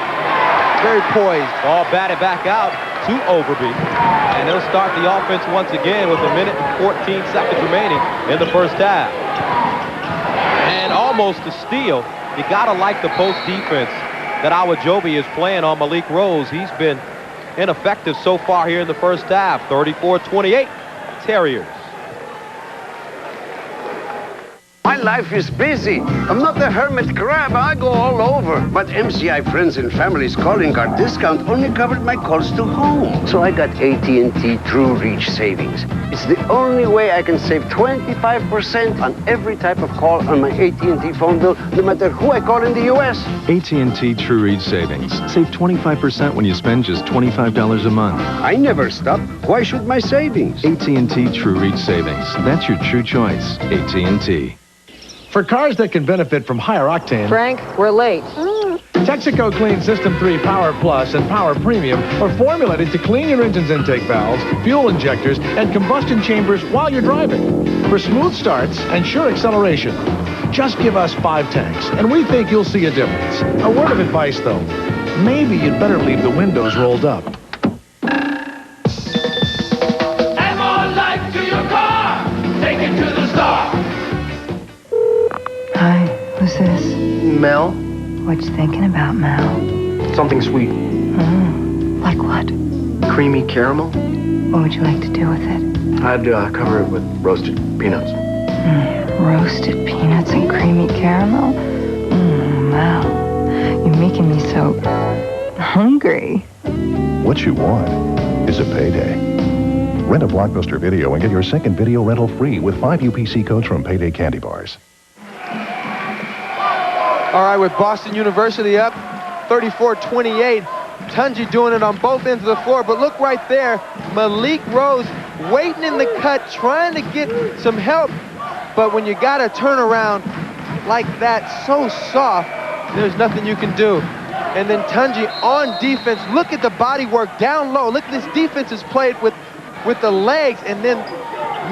Very poised. Ball batted back out to Overby, and he'll start the offense once again with 1 minute and 14 seconds remaining in the first half. And almost a steal. You gotta like the post defense that Awajobi is playing on Malik Rose. He's been ineffective so far here in the first half. 34-28, Terriers. My life is busy. I'm not a hermit crab. I go all over. But MCI Friends and Family's calling card discount only covered my calls to home. So I got AT&T True Reach Savings. It's the only way I can save 25% on every type of call on my AT&T phone bill, no matter who I call in the U.S. AT&T True Reach Savings. Save 25% when you spend just $25 a month. I never stop. Why should my savings? AT&T True Reach Savings. That's your true choice. AT&T. For cars that can benefit from higher octane, Frank, we're late. Texaco Clean System 3 Power Plus and Power Premium are formulated to clean your engine's intake valves, fuel injectors, and combustion chambers while you're driving. For smooth starts and sure acceleration. Just give us 5 tanks, and we think you'll see a difference. A word of advice, though. Maybe you'd better leave the windows rolled up. Add more life to your car. Take it to the star. Hi, who's this? Mel? What you thinking about, Mel? Something sweet. Like what? Creamy caramel? What would you like to do with it? I'd cover it with roasted peanuts. Roasted peanuts and creamy caramel? Mel, you're making me so hungry. What you want is a payday. Rent a Blockbuster Video and get your second video rental free with 5 UPC codes from Payday Candy Bars. All right, with Boston University up 34-28. Tunji doing it on both ends of the floor, but look right there. Malik Rose waiting in the cut, trying to get some help. But when you got to turn around like that, so soft, there's nothing you can do. And then Tunji on defense. Look at the body work down low. Look at this defense is played with the legs and then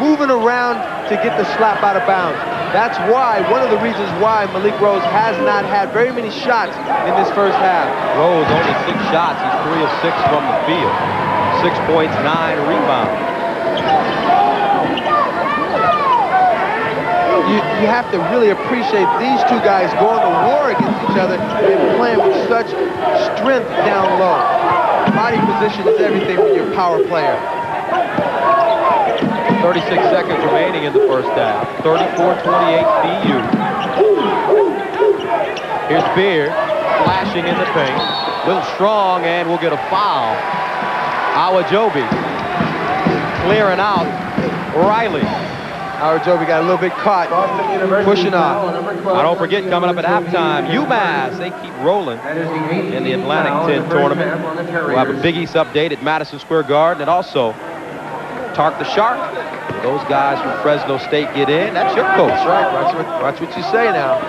moving around to get the slap out of bounds. That's why, one of the reasons why Malik Rose has not had very many shots in this first half. Rose only 6 shots. He's 3 of 6 from the field. 6 points, 9 rebounds. You have to really appreciate these two guys going to war against each other and playing with such strength down low. Body position is everything when you're a power player. 36 seconds remaining in the first half. 34-28 BU. Here's Beard flashing in the paint. Little strong, and we'll get a foul. Awajobi clearing out Riley. Awajobi got a little bit caught, pushing off. Now don't forget, coming up at halftime, UMass, they keep rolling in the Atlantic 10 tournament. We'll have a Big East update at Madison Square Garden, and also Tark the Shark. Those guys from Fresno State get in. That's your coach, right? Watch what you say now.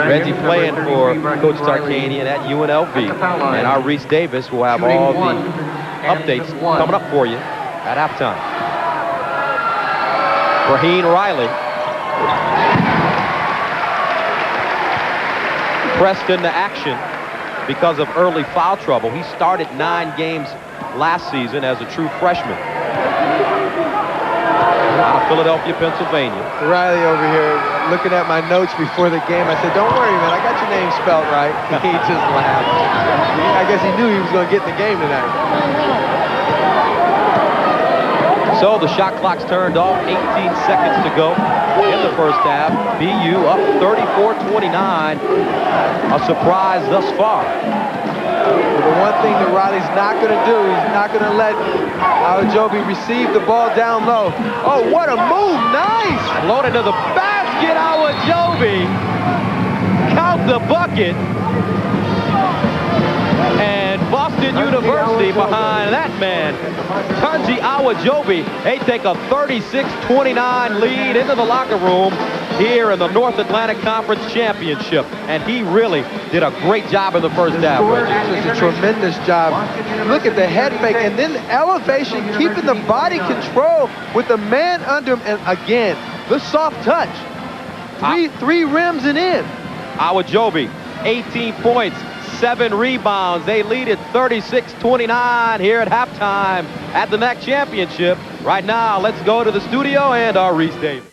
Reggie playing for Coach Tarkanian at UNLV. And our Reese Davis will have all the updates coming up for you at halftime. Braheen Riley. Pressed into action because of early foul trouble. He started 9 games last season as a true freshman. Out of Philadelphia, Pennsylvania. Riley over here looking at my notes before the game. I said, don't worry, man. I got your name spelled right. He just laughed. I guess he knew he was going to get in the game tonight. So the shot clock's turned off. 18 seconds to go in the first half. BU up 34-29. A surprise thus far. But the one thing that Riley's not going to do, he's not going to let Awajobi receive the ball down low. Oh, what a move. Nice. Loaded to the basket. Awajobi. Count the bucket. And Boston University behind that man, Tunji Awajobi. They take a 36-29 lead into the locker room here in the North Atlantic Conference Championship. And he really did a great job in the first half. It was a tremendous job. Look at the head fake and then the elevation, keeping the body control with the man under him. And again, the soft touch. Three rims and in. Awajobi, 18 points, 7 rebounds. They lead at 36-29 here at halftime at the NAC Championship. Right now, let's go to the studio and our Reese Davis.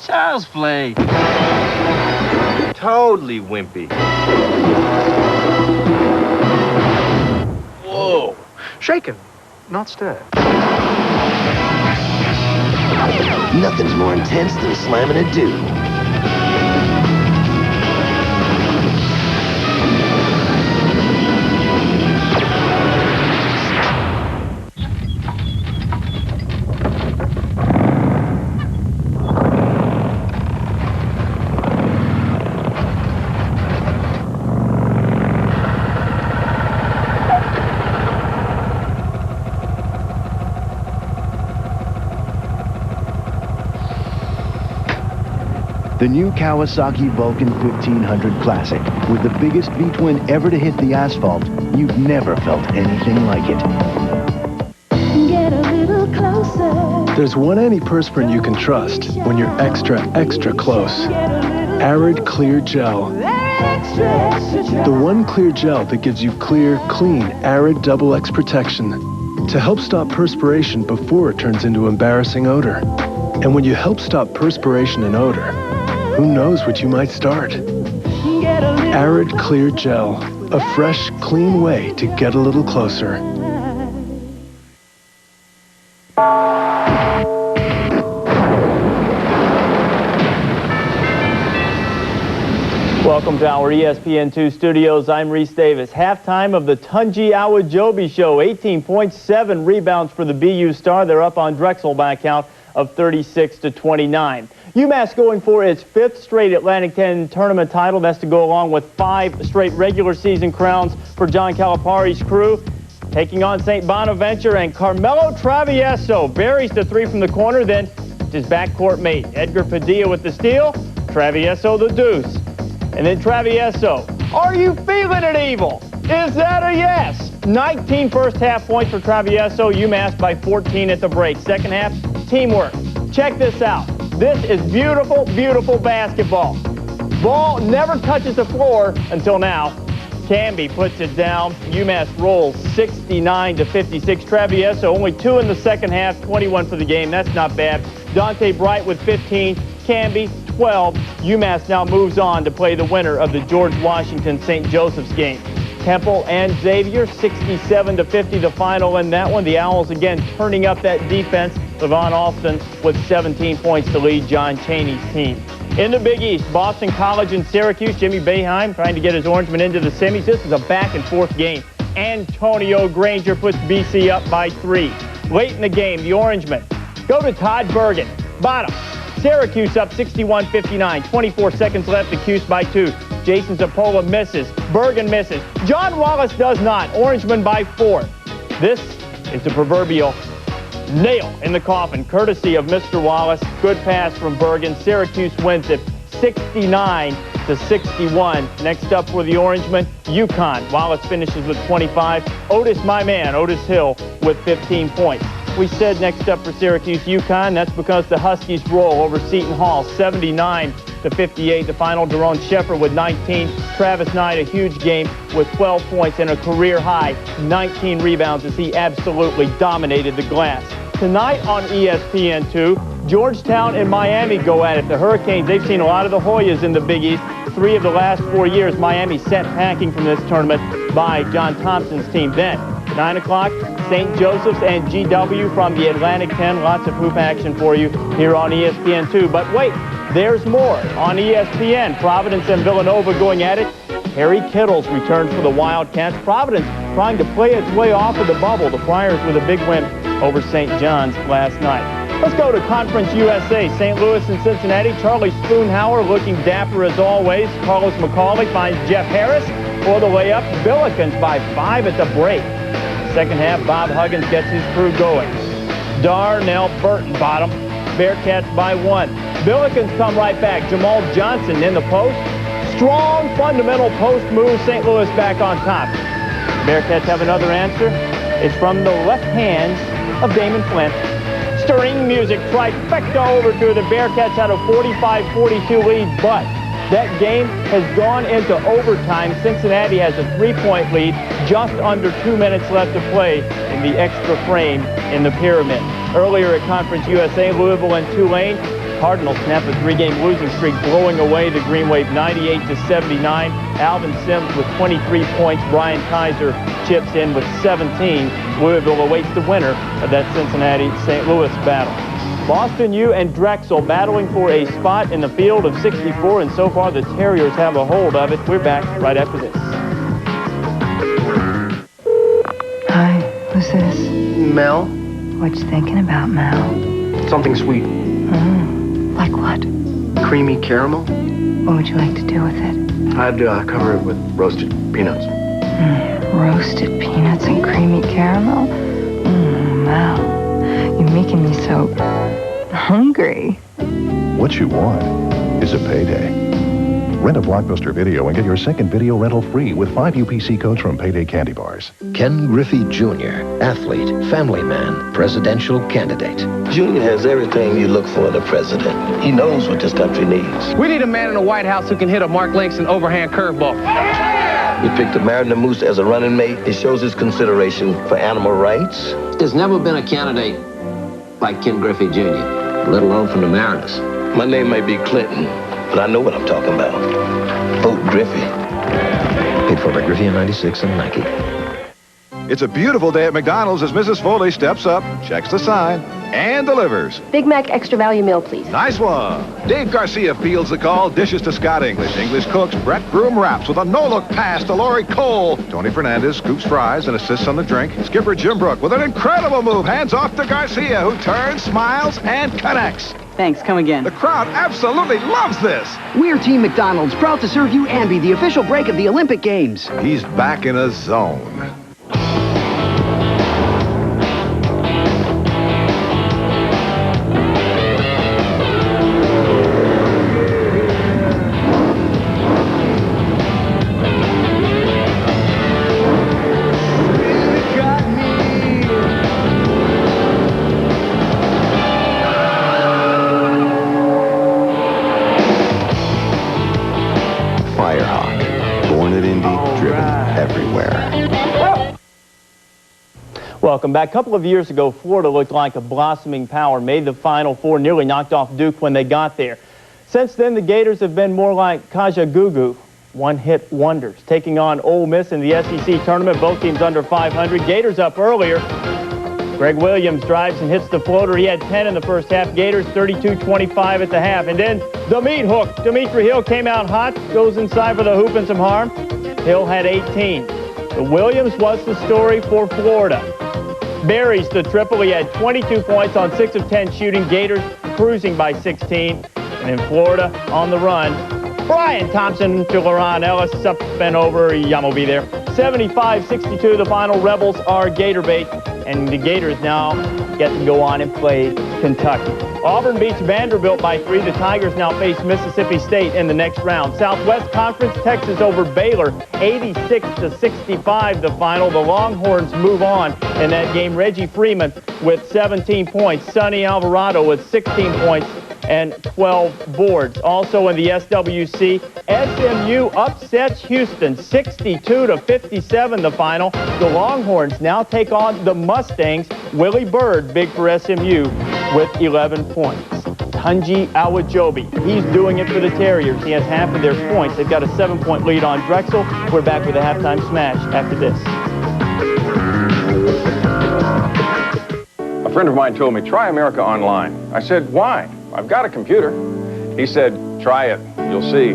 Child's play. Totally wimpy. Whoa. Shaken, not stirred. Nothing's more intense than slamming a dude. The new Kawasaki Vulcan 1500 Classic, with the biggest V-twin ever to hit the asphalt. You've never felt anything like it. Get a little closer. There's one antiperspirant you can trust when you're extra, extra close. Arid Clear Gel. The one clear gel that gives you clear, clean, Arid XX protection to help stop perspiration before it turns into embarrassing odor. And when you help stop perspiration and odor, who knows what you might start? Arid Clear Gel, a fresh, clean way to get a little closer. Welcome to our ESPN2 studios. I'm Reese Davis. Halftime of the Tunji Awajobi Show. 18.7 rebounds for the BU star. They're up on Drexel by a count of 36-29. UMass going for its 5th straight Atlantic 10 tournament title. That's to go along with 5 straight regular season crowns for John Calipari's crew. Taking on St. Bonaventure, and Carmelo Travieso buries the 3 from the corner, then his backcourt mate Edgar Padilla with the steal, Travieso the deuce. And then Travieso, are you feeling it, Evil? Is that a yes? 19 first half points for Travieso. UMass by 14 at the break. Second half, teamwork. Check this out. This is beautiful, beautiful basketball. Ball never touches the floor until now. Camby puts it down. UMass rolls 69-56. Travieso only 2 in the second half, 21 for the game. That's not bad. Dante Bright with 15. Camby 12. UMass now moves on to play the winner of the George Washington St. Joseph's game. Temple and Xavier, 67-50 the final in that one. The Owls again turning up that defense. Levon Alston with 17 points to lead John Chaney's team. In the Big East, Boston College and Syracuse. Jimmy Boeheim trying to get his Orangemen into the semis. This is a back-and-forth game. Antonio Granger puts BC up by 3. Late in the game, the Orangemen go to Todd Bergen. Bottom. Syracuse up 61-59. 24 seconds left. The Cuse by 2. Jason Zappola misses. Bergen misses. John Wallace does not. Orangemen by 4. This is the proverbial nail in the coffin, courtesy of Mr. Wallace. Good pass from Bergen. Syracuse wins it 69-61. Next up for the Orangemen, UConn. Wallace finishes with 25. Otis, my man, Otis Hill with 15 points. We said next up for Syracuse, UConn. That's because the Huskies roll over Seton Hall, 79-58. The final, Daron Sheffer with 19. Travis Knight, a huge game with 12 points and a career high 19 rebounds as he absolutely dominated the glass. Tonight on ESPN2, Georgetown and Miami go at it. The Hurricanes, they've seen a lot of the Hoyas in the Big East. 3 of the last 4 years, Miami sent packing from this tournament by John Thompson's team. Then, 9 o'clock, St. Joseph's and GW from the Atlantic 10. Lots of hoop action for you here on ESPN2. But wait, there's more on ESPN. Providence and Villanova going at it. Harry Kittles returns for the Wildcats. Providence trying to play its way off of the bubble. The Friars with a big win over St. John's last night. Let's go to Conference USA. St. Louis and Cincinnati. Charlie Spoonhauer looking dapper as always. Carlos McCauley finds Jeff Harris for the layup. Billikens by 5 at the break. Second half, Bob Huggins gets his crew going. Darnell Burton bottom. Bearcats by 1. Billikens come right back. Jamal Johnson in the post. Strong fundamental post move. St. Louis back on top. Bearcats have another answer. It's from the left hands of Damon Flint. Stirring music, trifecta over to the Bearcats had a 45-42 lead, but that game has gone into overtime. Cincinnati has a 3-point lead, just under 2 minutes left to play in the extra frame in the pyramid. Earlier at Conference USA, Louisville and Tulane, Cardinals snap a 3-game losing streak, blowing away the Green Wave 98-79. Alvin Sims with 23 points. Brian Kaiser chips in with 17. Louisville awaits the winner of that Cincinnati-St. Louis battle. Boston U and Drexel battling for a spot in the field of 64, and so far the Terriers have a hold of it. We're back right after this. Hi, who's this? Mel? What you thinking about, Mel? Something sweet. Like what? Creamy caramel? What would you like to do with it? I'd cover it with roasted peanuts. Roasted peanuts and creamy caramel? Mel, you're making me so hungry. What you want is a payday. Rent a Blockbuster Video and get your second video rental free with 5 UPC codes from Payday Candy Bars. Ken Griffey Jr., athlete, family man, presidential candidate. Junior has everything you look for in a president. He knows what this country needs. We need a man in the White House who can hit a Mark Langston overhand curveball. We picked a Mariner Moose as a running mate. It shows his consideration for animal rights. There's never been a candidate like Ken Griffey Jr., let alone from the Mariners. My name may be Clinton, but I know what I'm talking about. Vote Griffey. Paid for by Griffey in 96 and Nike. It's a beautiful day at McDonald's as Mrs. Foley steps up, checks the sign, and delivers. Big Mac extra value meal, please. Nice one. Dave Garcia fields the call, dishes to Scott English. English cooks, Brett Groom wraps with a no-look pass to Lori Cole. Tony Fernandez scoops fries and assists on the drink. Skipper Jim Brook with an incredible move, hands off to Garcia, who turns, smiles, and connects. Thanks, come again. The crowd absolutely loves this. We're Team McDonald's, proud to serve you Ambi, the official break of the Olympic Games. He's back in a zone. Welcome back. A couple of years ago, Florida looked like a blossoming power, made the Final Four, nearly knocked off Duke when they got there. Since then, the Gators have been more like Kajagoogoo. one-hit wonders. Taking on Ole Miss in the SEC tournament, both teams under 500. Gators up earlier. Greg Williams drives and hits the floater. He had 10 in the first half. Gators 32-25 at the half. And then the meat hook. Dimitri Hill came out hot, goes inside for the hoop and some harm. Hill had 18. The Williams was the story for Florida. Buries the triple. He had 22 points on 6 of 10 shooting. Gators cruising by 16. And in Florida on the run, Brian Thompson to Leron Ellis, up and over. Yum will be there. 75-62 the final. Rebels are Gator bait. And the Gators now get to go on and play Kentucky. Auburn beats Vanderbilt by 3. The Tigers now face Mississippi State in the next round. Southwest Conference, Texas over Baylor, 86-65 the final. The Longhorns move on in that game. Reggie Freeman with 17 points. Sonny Alvarado with 16 points and 12 boards. Also in the SWC, SMU upsets Houston 62-57 the final. The Longhorns now take on the Mustangs. Willie Bird, big for SMU, with 11 points. Tunji Awajobi, he's doing it for the Terriers. He has half of their points. They've got a 7-point lead on Drexel. We're back with a halftime smash after this. A friend of mine told me, try America Online. I said, why? I've got a computer. He said, try it. You'll see.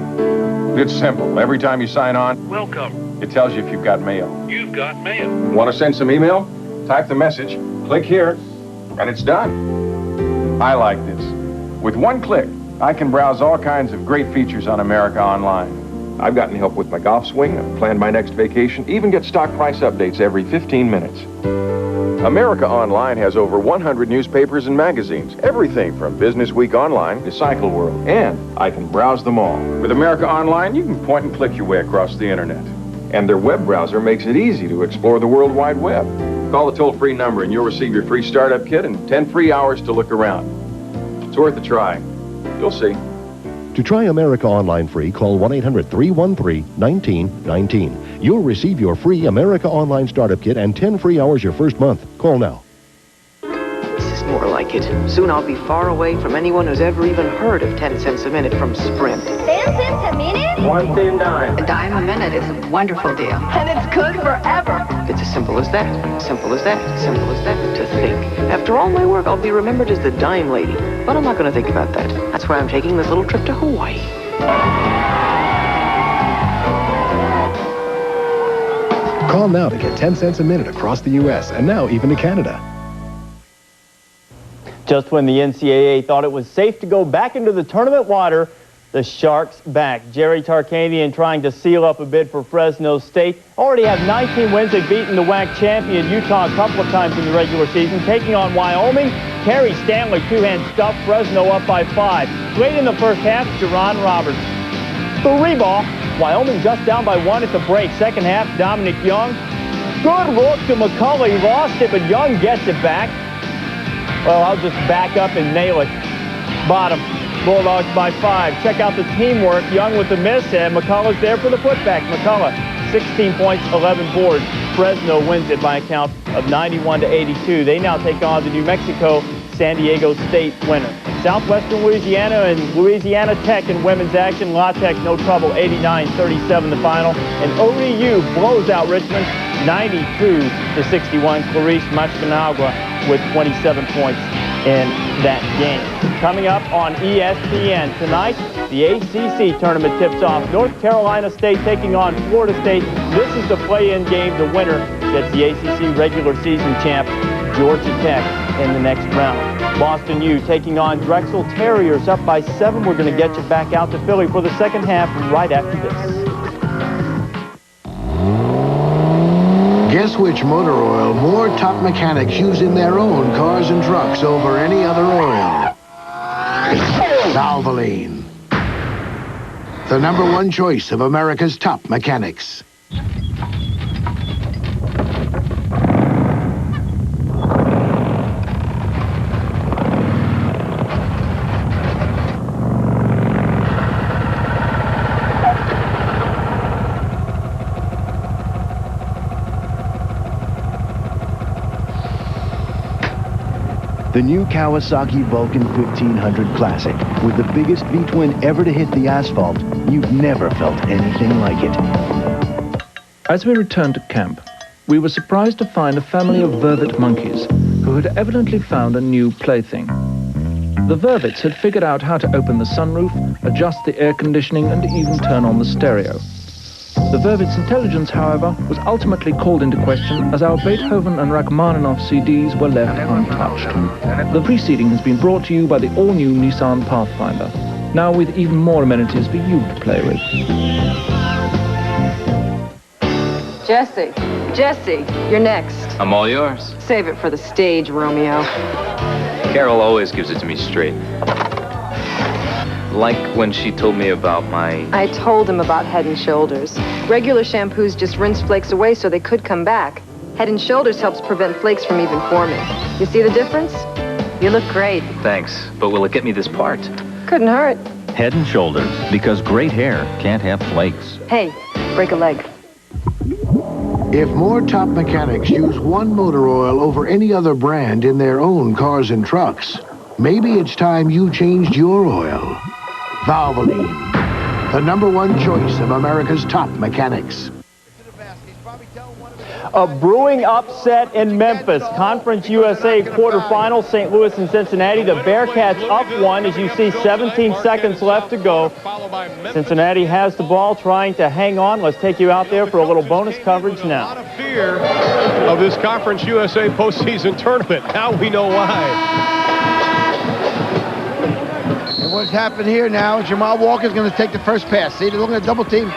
It's simple. Every time you sign on, Welcome. it tells you if you've got mail. You've got mail. Want to send some email? Type the message, click here, and it's done. I like this. With one click, I can browse all kinds of great features on America Online. I've gotten help with my golf swing, I've planned my next vacation, even get stock price updates every 15 minutes. America Online has over 100 newspapers and magazines, everything from Business Week Online to Cycle World, and I can browse them all. With America Online, you can point and click your way across the internet. And their web browser makes it easy to explore the World Wide Web. Call the toll-free number and you'll receive your free startup kit and 10 free hours to look around. It's worth a try. You'll see. To try America Online free, call 1-800-313-1919. You'll receive your free America Online Startup Kit and 10 free hours your first month. Call now. This is more like it. Soon I'll be far away from anyone who's ever even heard of 10 cents a minute from Sprint. 10 cents a minute? 1 10 dime. A dime a minute is a wonderful deal. And it's good forever. It's as simple as that. Simple as that. Simple as that. To think. After all my work, I'll be remembered as the dime lady. But I'm not going to think about that. That's why I'm taking this little trip to Hawaii. Call now to get 10 cents a minute across the U.S. and now even to Canada. Just when the NCAA thought it was safe to go back into the tournament water, the Sharks back. Jerry Tarkanian trying to seal up a bid for Fresno State. Already have 19 wins. They've beaten the WAC champion Utah a couple of times in the regular season. Taking on Wyoming, Kerry Stanley, two-hand stuff. Fresno up by 5. Late in the first half, Jerron Roberts. 3 ball. Wyoming just down by 1 at the break. Second half, Dominic Young. Good look to McCullough. He lost it, but Young gets it back. Well, I'll just back up and nail it. Bottom. Bulldogs by 5. Check out the teamwork. Young with the miss, and McCullough's there for the putback. McCullough, 16 points, 11 boards. Fresno wins it by a count of 91-82. They now take on the New Mexico San Diego State winner. Southwestern Louisiana and Louisiana Tech in women's action. La Tech, no trouble, 89-37 the final. And ODU blows out Richmond, 92-61. Clarice Machinagua with 27 points in that game. Coming up on ESPN tonight, the ACC tournament tips off. North Carolina State taking on Florida State. This is the play-in game. The winner gets the ACC regular season champ, Georgia Tech, in the next round. Boston U taking on Drexel. Terriers up by 7. We're going to get you back out to Philly for the second half right after this. Guess which motor oil more top mechanics use in their own cars and trucks over any other oil? Valvoline. The #1 choice of America's top mechanics. The new Kawasaki Vulcan 1500 Classic. With the biggest V-twin ever to hit the asphalt, you've never felt anything like it. As we returned to camp, we were surprised to find a family of vervet monkeys who had evidently found a new plaything. The vervets had figured out how to open the sunroof, adjust the air conditioning, and even turn on the stereo. The vervet's intelligence, however, was ultimately called into question as our Beethoven and Rachmaninoff CDs were left untouched. The preceding has been brought to you by the all-new Nissan Pathfinder, now with even more amenities for you to play with. Jesse, you're next. I'm all yours. Save it for the stage, Romeo. Carol always gives it to me straight. Like when she told me about my... I told him about Head & Shoulders. Regular shampoos just rinse flakes away so they could come back. Head & Shoulders helps prevent flakes from even forming. You see the difference? You look great. Thanks, but will it get me this part? Couldn't hurt. Head & Shoulders, because great hair can't have flakes. Hey, break a leg. If more top mechanics use one motor oil over any other brand in their own cars and trucks, maybe it's time you changed your oil. Valvoline, the #1 choice of America's top mechanics. A brewing upset in Memphis. Conference USA quarterfinals, St. Louis and Cincinnati. The Bearcats up one as you see 17 seconds left to go. Cincinnati has the ball trying to hang on. Let's take you out there for a little bonus coverage now. A lot of fear of this Conference USA postseason tournament. Now we know why. And what's happened here now, Jamal Walker's going to take the first pass. See, they're looking at double team.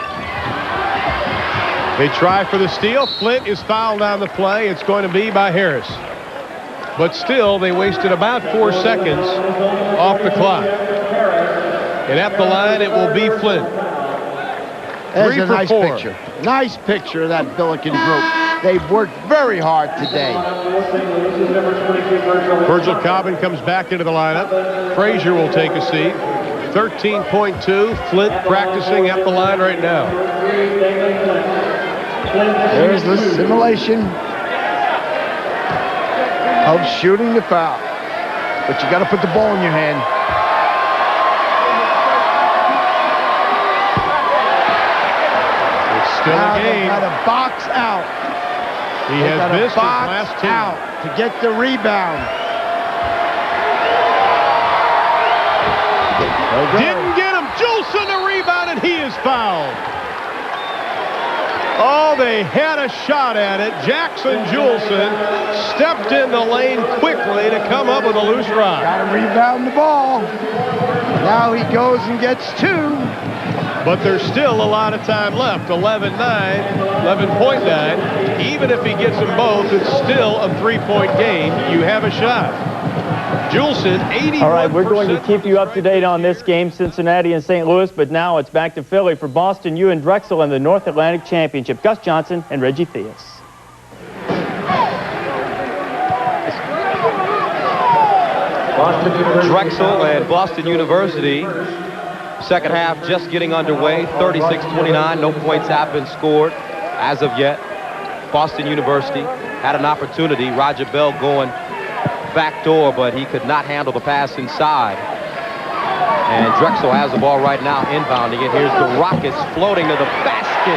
They try for the steal. Flint is fouled on the play. It's going to be by Harris. But still, they wasted about 4 seconds off the clock. And at the line, it will be Flint. That's a nice picture. Nice picture of that Billiken group. They've worked very hard today. Virgil Cobbin comes back into the lineup. Frazier will take a seat. 13.2. Flint practicing at the line right now. There's the simulation of shooting the foul. But you got to put the ball in your hand. It's still a game. Got to box out. He has missed his last 10. Out to get the rebound. Didn't get him. Julson a rebound, and he is fouled. Oh, they had a shot at it. Jackson Julson stepped in the lane quickly to come up with a loose rock. Got to rebound the ball. Now he goes and gets 2. But there's still a lot of time left. 11.9. Even if he gets them both, it's still a 3-point game. You have a shot. Julson, 81%. All right, we're going to keep you up to date on this game, Cincinnati and St. Louis, but now it's back to Philly for Boston U and Drexel in the North Atlantic Championship. Gus Johnson and Reggie Theus. Drexel and Boston University. Second half just getting underway. 36-29. No points have been scored as of yet. Boston University had an opportunity. Roger Bell going back door, but he could not handle the pass inside. And Drexel has the ball right now, inbounding it. Here's the Rockets floating to the basket.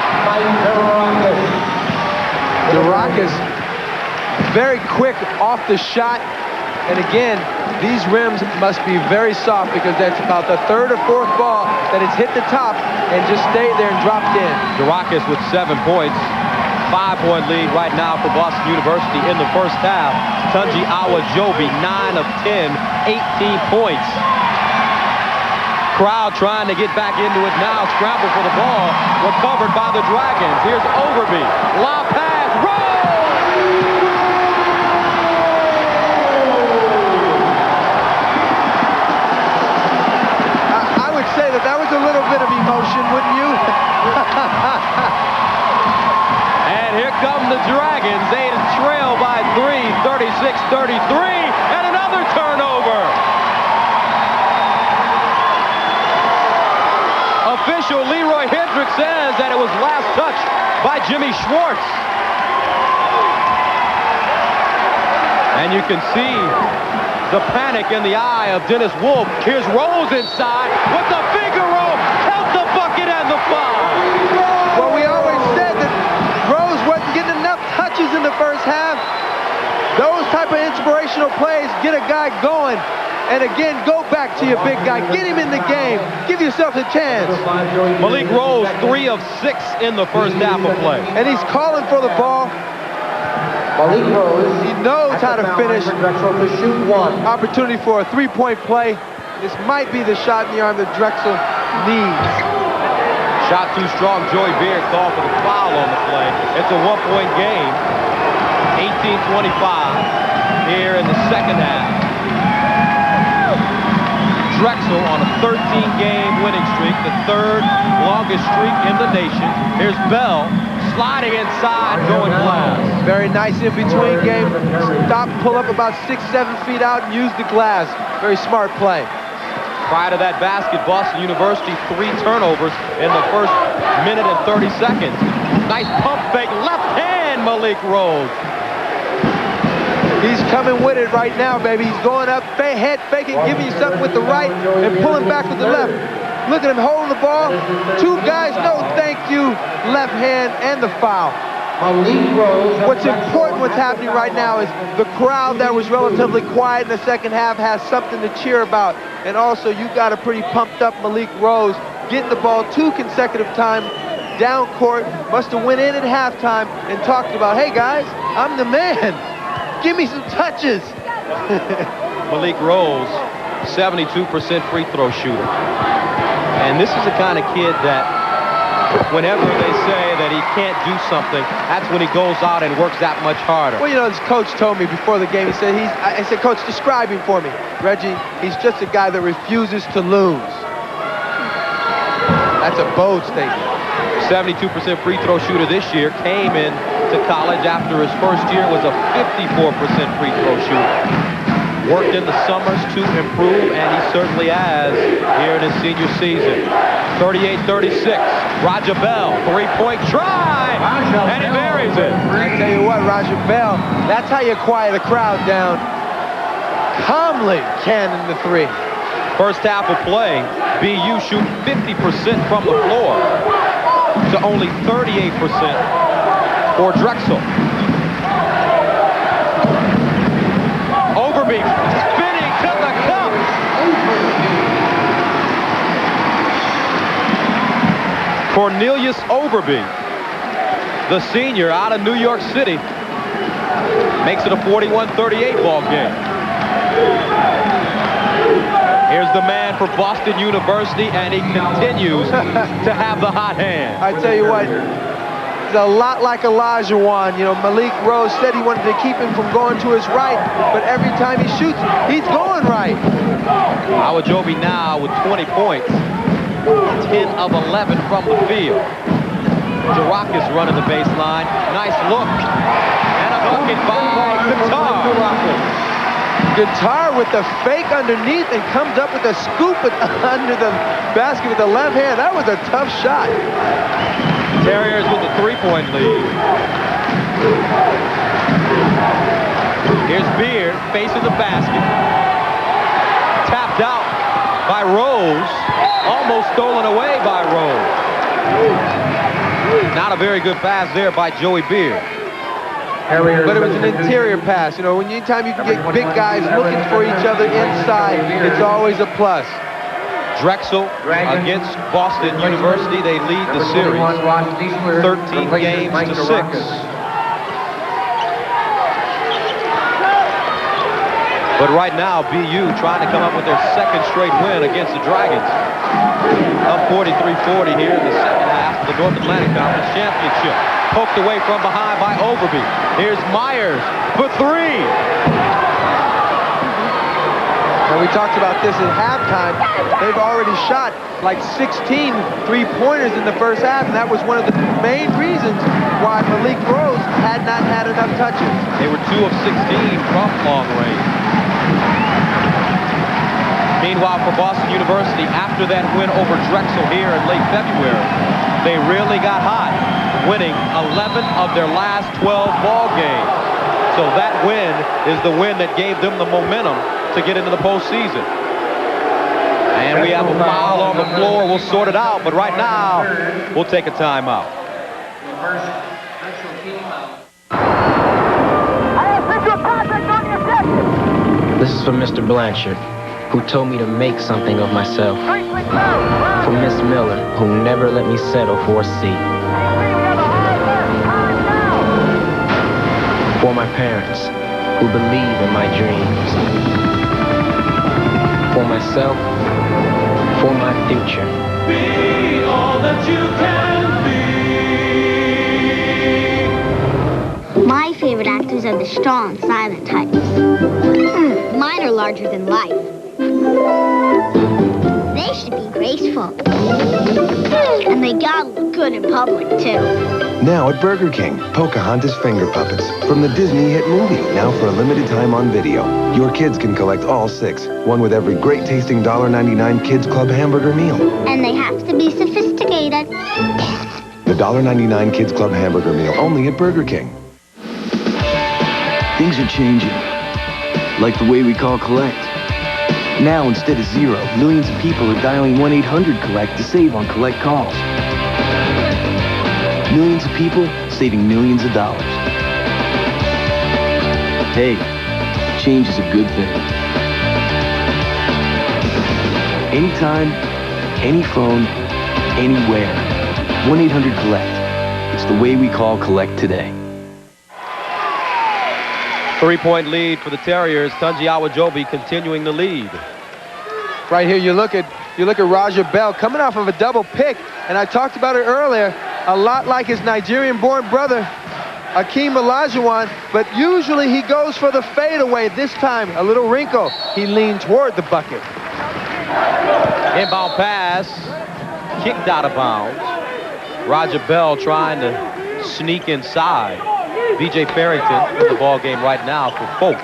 The Rockets very quick off the shot. And again, these rims must be very soft because that's about the 3rd or 4th ball that it's hit the top and just stayed there and dropped in. The Rockets with 7 points. 5-point lead right now for Boston University in the first half. Tunji Awajobi, 9 of 10, 18 points. Crowd trying to get back into it now. Scramble for the ball. Recovered by the Dragons. Here's Overby. Lob pass. Roll! I would say that was a little bit of emotion, wouldn't you? And here come the Dragons. They trail by 3, 36-33, and another turnover. Official Leroy Hendricks says that it was last touch by Jimmy Schwartz. And you can see The panic in the eye of Dennis Wolf. Here's Rose inside with the Figaro. Count the bucket and the foul. Well, we always said that Rose wasn't getting enough touches in the first half. Those type of inspirational plays get a guy going. And again, go back to your big guy. Get him in the game. Give yourself a chance. Malik Rose, 3 of 6 in the first half of play. And he's calling for the ball. Malik Rose. He knows how to finish. Drexel to shoot 1. Opportunity for a three-point play. This might be the shot in the arm that Drexel needs. Shot too strong. Joey Beard called for the foul on the play. It's a one-point game. 18-25 here in the second half. Drexel on a 13-game winning streak, the 3rd longest streak in the nation. Here's Bell sliding inside, going glass. Very nice in-between game. Stop, pull up about 6-7 feet out, and use the glass. Very smart play. Prior to that basket, Boston University 3 turnovers in the first minute and 30 seconds. Nice pump fake, left hand, Malik Rose. He's coming with it right now, baby. He's going up, head faking, giving you something with the right, and pulling back with the left. Look at him holding the ball. 2 guys, no thank you, left hand and the foul. What's important, what's happening right now is the crowd that was relatively quiet in the second half has something to cheer about. And also, you got a pretty pumped up Malik Rose getting the ball 2 consecutive times down court. Must have went in at halftime and talked about, hey guys, I'm the man. Give me some touches. Malik Rose, 72% free throw shooter. And this is the kind of kid that whenever they say that he can't do something, that's when he goes out and works that much harder. Well, you know, his coach told me before the game, he said, I said, Coach, describe him for me. Reggie, he's just a guy that refuses to lose. That's a bold statement. 72% free throw shooter this year, came in to college after his first year, was a 54% free throw shooter. Worked in the summers to improve, and he certainly has here in his senior season. 38-36, Roger Bell, 3-point try, and he buries it. I tell you what, Roger Bell, that's how you quiet a crowd down. Calmly cannon the 3. First half of play, BU shooting 50% from the floor to only 38% for Drexel. Overby spinning to the cup. Cornelius Overby, the senior out of New York City, makes it a 41-38 ball game. Here's the man for Boston University, and he continues to have the hot hand. I tell you what, he's a lot like Olajuwon. You know, Malik Rose said he wanted to keep him from going to his right, but every time he shoots, he's going right. Awajobi now with 20 points, 10 of 11 from the field. Jarakis running the baseline. Nice look. And a bucket by Guitar. Guitar with the fake underneath and comes up with a scoop under the basket with the left hand. That was a tough shot. Terriers with the 3-point lead. Here's Beard facing the basket. Tapped out by Rose. Almost stolen away by Rose. Not a very good pass there by Joey Beard. But it was an interior pass. You know, anytime you can get big guys looking for each other inside, it's always a plus. Drexel against Boston University. They lead the series 13 games to 6. But right now, BU trying to come up with their second straight win against the Dragons. Up 43-40 here in the second half of the North Atlantic Conference Championship. Poked away from behind by Overby. Here's Myers for 3. And we talked about this at halftime. They've already shot like 16 three-pointers in the first half, and that was one of the main reasons why Malik Rose had not had enough touches. They were 2 of 16 from long range. Meanwhile, for Boston University, after that win over Drexel here in late February, they really got hot, winning 11 of their last 12 ball games. So that win is the win that gave them the momentum to to get into the postseason. And we have a foul on the floor. We'll sort it out, but right now, we'll take a timeout. This is for Mr. Blanchard, who told me to make something of myself. For Miss Miller, who never let me settle for a seat. For my parents, who believe in my dreams. For myself, for my future. Be all that you can be. My favorite actors are the strong, silent types. Mine are larger than life. They should be graceful. And they gotta look good in public, too. Now at Burger King, Pocahontas Finger Puppets. From the Disney hit movie, now for a limited time on video. Your kids can collect all 6, one with every great-tasting $1.99 Kids Club hamburger meal. And they have to be sophisticated. The $1.99 Kids Club hamburger meal, only at Burger King. Things are changing, like the way we call collect. Now, instead of 0, millions of people are dialing 1-800-COLLECT to save on collect calls. Millions of people saving millions of dollars. Hey, change is a good thing. Anytime, any phone, anywhere. 1-800-COLLECT. It's the way we call collect today. 3-point lead for the Terriers. Tunji Awajobi continuing the lead. Right here, you look at Raja Bell coming off of a double pick, and I talked about it earlier. A lot like his Nigerian-born brother, Akeem Olajuwon, but usually he goes for the fadeaway. This time, a little wrinkle. He leaned toward the bucket. Inbound pass, kicked out of bounds. Raja Bell trying to sneak inside. B.J. Farrington in the ball game right now for Folk.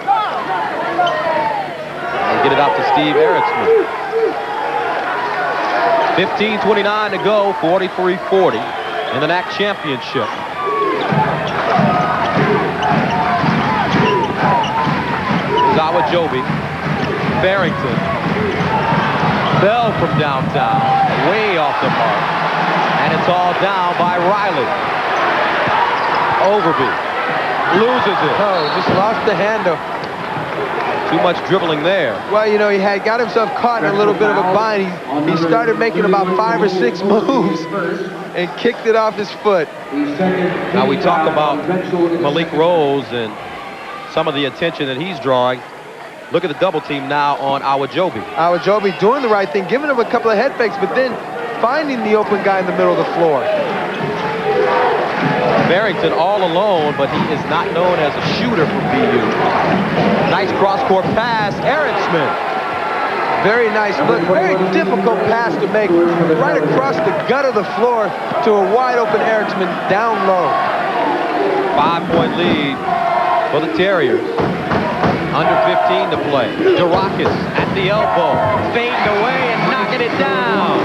And get it out to Steve Eriksman. 15:29 to go, 43-40 in the NAC Championship. Awajobi, Farrington, Bell from downtown, way off the mark, and it's all down by Riley. Overby loses it. Oh, just lost the handle. Too much dribbling there. Well, you know, he had got himself caught in a little bit of a bind. He started making about 5 or 6 moves and kicked it off his foot. Now we talk about Malik Rose and some of the attention that he's drawing. Look at the double team now on Awajobi. Awajobi doing the right thing, giving him a couple of head fakes, but then finding the open guy in the middle of the floor. Barrington all alone, but he is not known as a shooter for BU. Nice cross-court pass, Eriksman. Very nice look, very difficult pass to make. Right across the gut of the floor to a wide-open Eriksman down low. 5-point lead for the Terriers. Under 15 to play. Durakis at the elbow, fading away and knocking it down.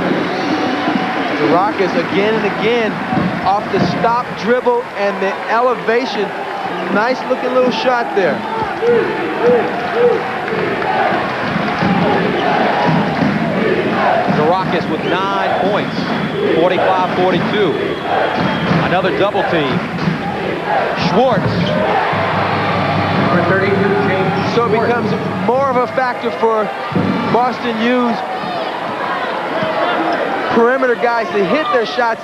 Durakis again and again off the stop dribble and the elevation. Nice looking little shot there. Durakis with 9 points, 45-42. Another double team. Schwartz. So it becomes more of a factor for Boston U's perimeter guys to hit their shots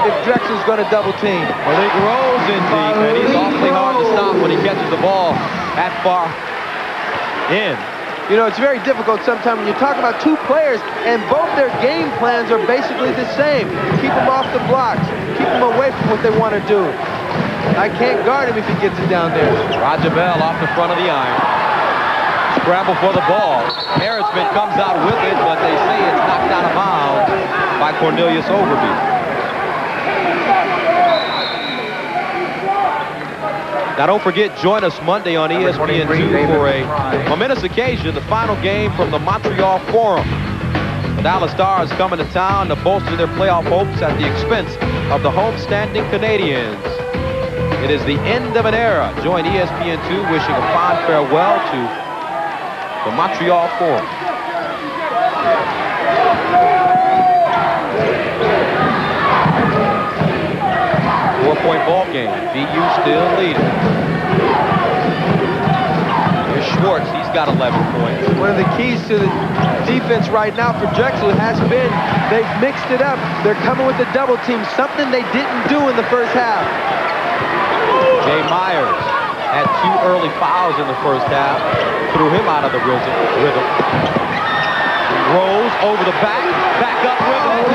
if Drexel's going to double team. Malik Rose in deep, and he's awfully hard to stop when he catches the ball that far in. You know, it's very difficult sometimes when you talk about 2 players and both their game plans are basically the same. Keep them off the blocks, keep them away from what they want to do. I can't guard him if he gets it down there. Raja Bell off the front of the iron. Scramble for the ball. Eriksman comes out with it, but they say it's knocked out of bounds by Cornelius Overby. Now don't forget, join us Monday on ESPN2 for a momentous occasion, the final game from the Montreal Forum. The Dallas Stars coming to town to bolster their playoff hopes at the expense of the homestanding Canadiens. It is the end of an era. Join ESPN2 wishing a fond farewell to the Montreal Forum. 4-point ball game. BU still leading. Here's Schwartz. He's got 11 points. One of the keys to the defense right now for Drexel has been they've mixed it up. They're coming with the double team, something they didn't do in the first half. Jay Myers had 2 early fouls in the first half. Threw him out of the rhythm. Rose over the back up rhythm.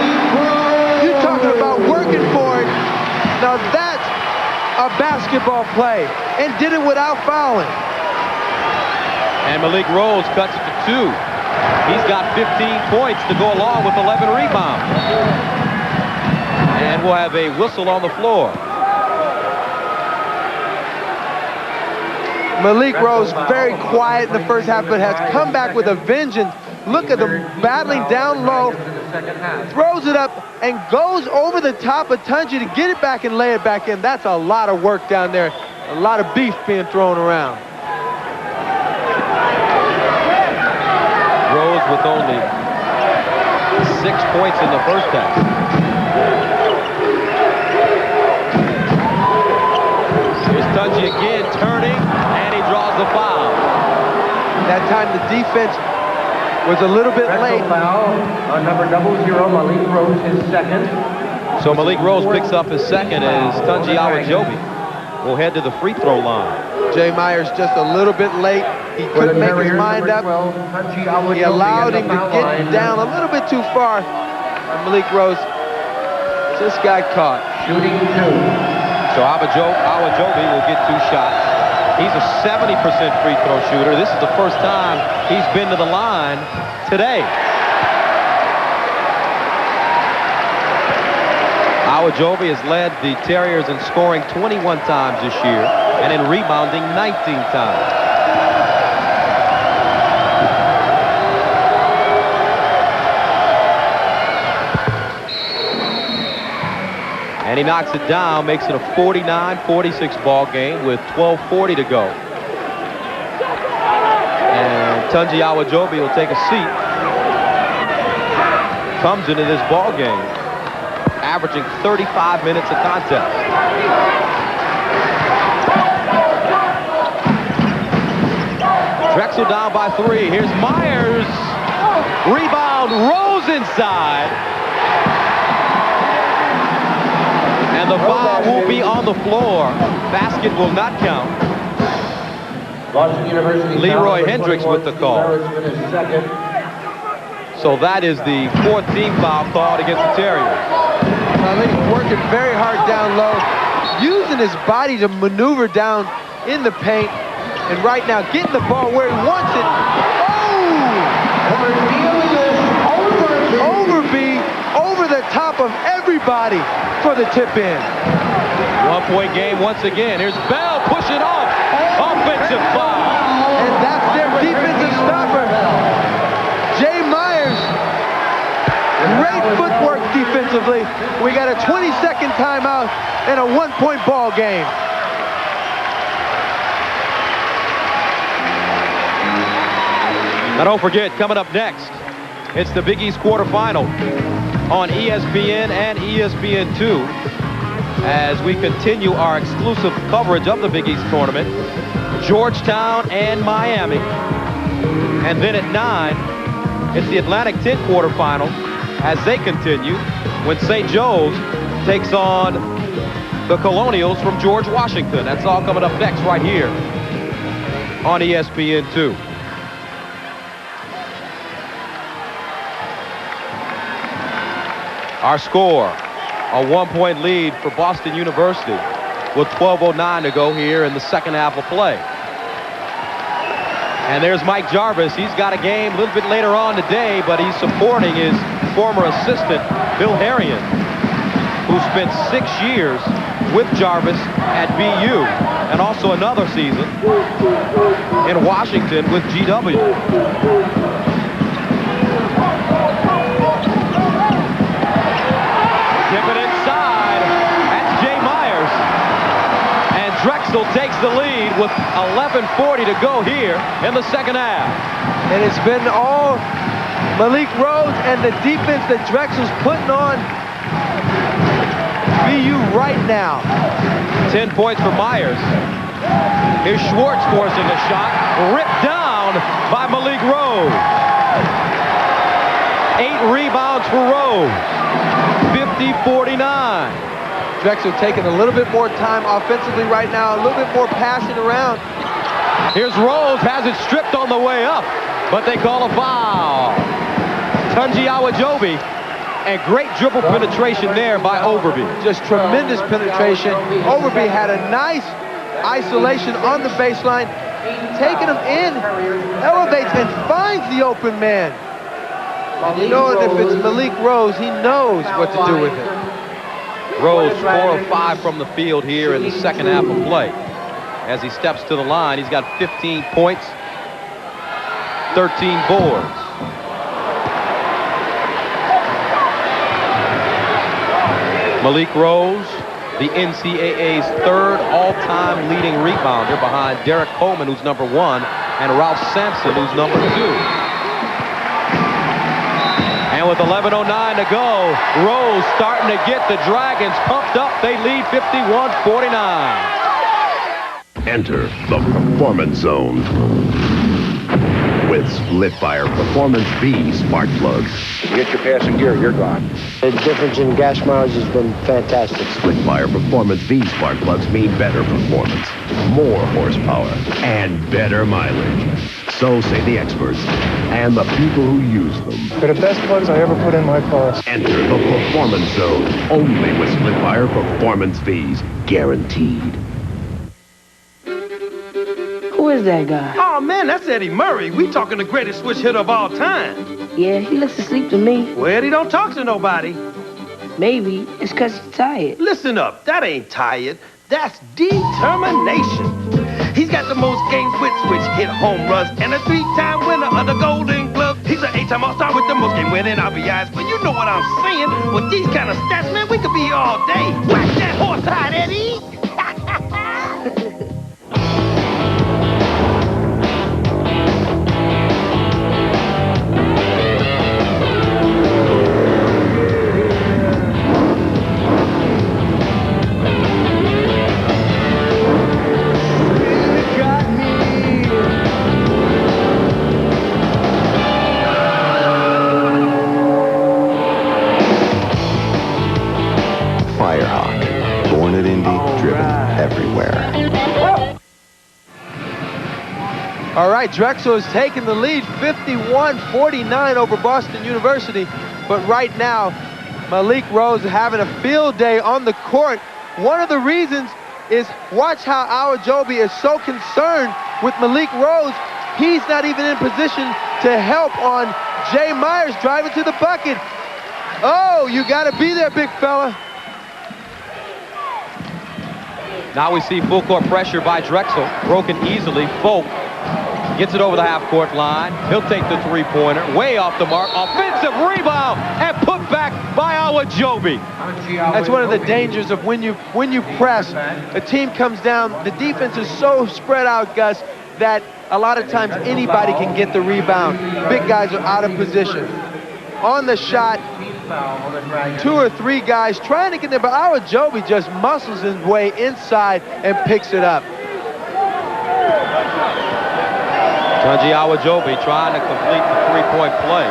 You're talking about working for it. Now that's a basketball play, and did it without fouling. And Malik Rose cuts it to 2. He's got 15 points to go along with 11 rebounds. And we'll have a whistle on the floor. Malik Rose very quiet in the first half, but has come back with a vengeance. Look at them battling down low, throws it up, and goes over the top of Tunji to get it back and lay it back in. That's a lot of work down there. A lot of beef being thrown around. Rose with only 6 points in the first half. Here's Tunji again turning, and he draws the foul. That time the defense was a little bit late. Foul on number 00, Malik Rose, his second. So Malik Rose picks up his second as Tunji Awajobi will head to the free throw line. Jay Myers just a little bit late. He couldn't make his mind up. He allowed him to get down a little bit too far. And Malik Rose just got caught. Shooting 2. So Awajobi will get 2 shots. He's a 70% free throw shooter. This is the first time he's been to the line today. Awajobi has led the Terriers in scoring 21 times this year and in rebounding 19 times. And he knocks it down, makes it a 49-46 ball game with 12:40 to go. And Tunji Awajobi will take a seat. Comes into this ball game, averaging 35 minutes of contest. Drexel down by 3. Here's Myers. Rebound, Rose inside. And the foul will be on the floor. Basket will not count. Leroy Hendricks with the call. So that is the 4th team foul called against the Terriers. Malik working very hard down low, using his body to maneuver down in the paint, and right now getting the ball where he wants it. Oh! Overby over the top of everybody for the tip in. 1-point game once again. Here's Bell pushing off. Offensive foul. And that's their defensive stopper. Jay Myers. Great footwork defensively. We got a 20-second timeout and a 1-point ball game. Now don't forget, coming up next, it's the Big East quarterfinal on ESPN and ESPN2 as we continue our exclusive coverage of the Big East tournament. Georgetown and Miami. And then at 9, it's the Atlantic 10 quarterfinal as they continue when St. Joe's takes on the Colonials from George Washington. That's all coming up next right here on ESPN2. Our score, a 1-point lead for Boston University with 12:09 to go here in the second half of play. And there's Mike Jarvis. He's got a game a little bit later on today, but he's supporting his former assistant, Bill Harrion, who spent 6 years with Jarvis at BU and also another season in Washington with GW. Tip it inside. That's Jay Myers. And Drexel takes the lead with 11:40 to go here in the second half. And it's been all Malik Rose and the defense that Drexel's putting on BU right now. 10 points for Myers. Here's Schwartz forcing a shot. Ripped down by Malik Rose. 8 rebounds for Rose. 50-49. Drexel taking a little bit more time offensively right now, a little bit more passing around. Here's Rose, has it stripped on the way up, but they call a foul. Tunji Awajobi, and great dribble penetration there by Overby. Just tremendous penetration. Overby had a nice isolation on the baseline, taking him in, elevates and finds the open man. You know, if it's Malik Rose, he knows what to do with it. Rose 4 of 5 from the field here in the second half of play. As he steps to the line, he's got 15 points, 13 boards. Malik Rose, the NCAA's 3rd all-time leading rebounder behind Derek Coleman, who's number 1, and Ralph Sampson, who's number 2. And with 11:09 to go, Rose starting to get the Dragons pumped up. They lead 51-49. Enter the Performance Zone with Split-Fire Performance V spark plugs. You get your passing gear, you're gone. The difference in gas mileage has been fantastic. Split-Fire Performance V spark plugs mean better performance, more horsepower, and better mileage. So say the experts and the people who use them. They're the best plugs I ever put in my car. Enter the Performance Zone, only with Split-Fire Performance V's, guaranteed. Who is that guy? Oh, man, that's Eddie Murray. We talking the greatest switch hitter of all time. Yeah, he looks asleep to me. Well, he don't talk to nobody. Maybe it's because he's tired. Listen up, that ain't tired. That's determination. He's got the most games with switch hit home runs and a 3-time winner of the Golden Glove. He's an 8-time All-Star with the most game winning RBIs. But you know what I'm saying? With these kind of stats, man, we could be here all day. Whack that horse hide, Eddie! All right, Drexel is taking the lead 51-49 over Boston University. But right now, Malik Rose is having a field day on the court. One of the reasons is watch how Awajobi is so concerned with Malik Rose. He's not even in position to help on Jay Myers driving to the bucket. Oh, you got to be there, big fella. Now we see full court pressure by Drexel. Broken easily. Folk gets it over the half-court line. He'll take the three-pointer. Way off the mark. Offensive rebound and put back by Awajobi. That's one of the dangers of when you press, a team comes down. The defense is so spread out, Gus, that a lot of times anybody can get the rebound. Big guys are out of position. On the shot, 2 or 3 guys trying to get there, but Awajobi just muscles his way inside and picks it up. Tunji Awajobi trying to complete the three-point play.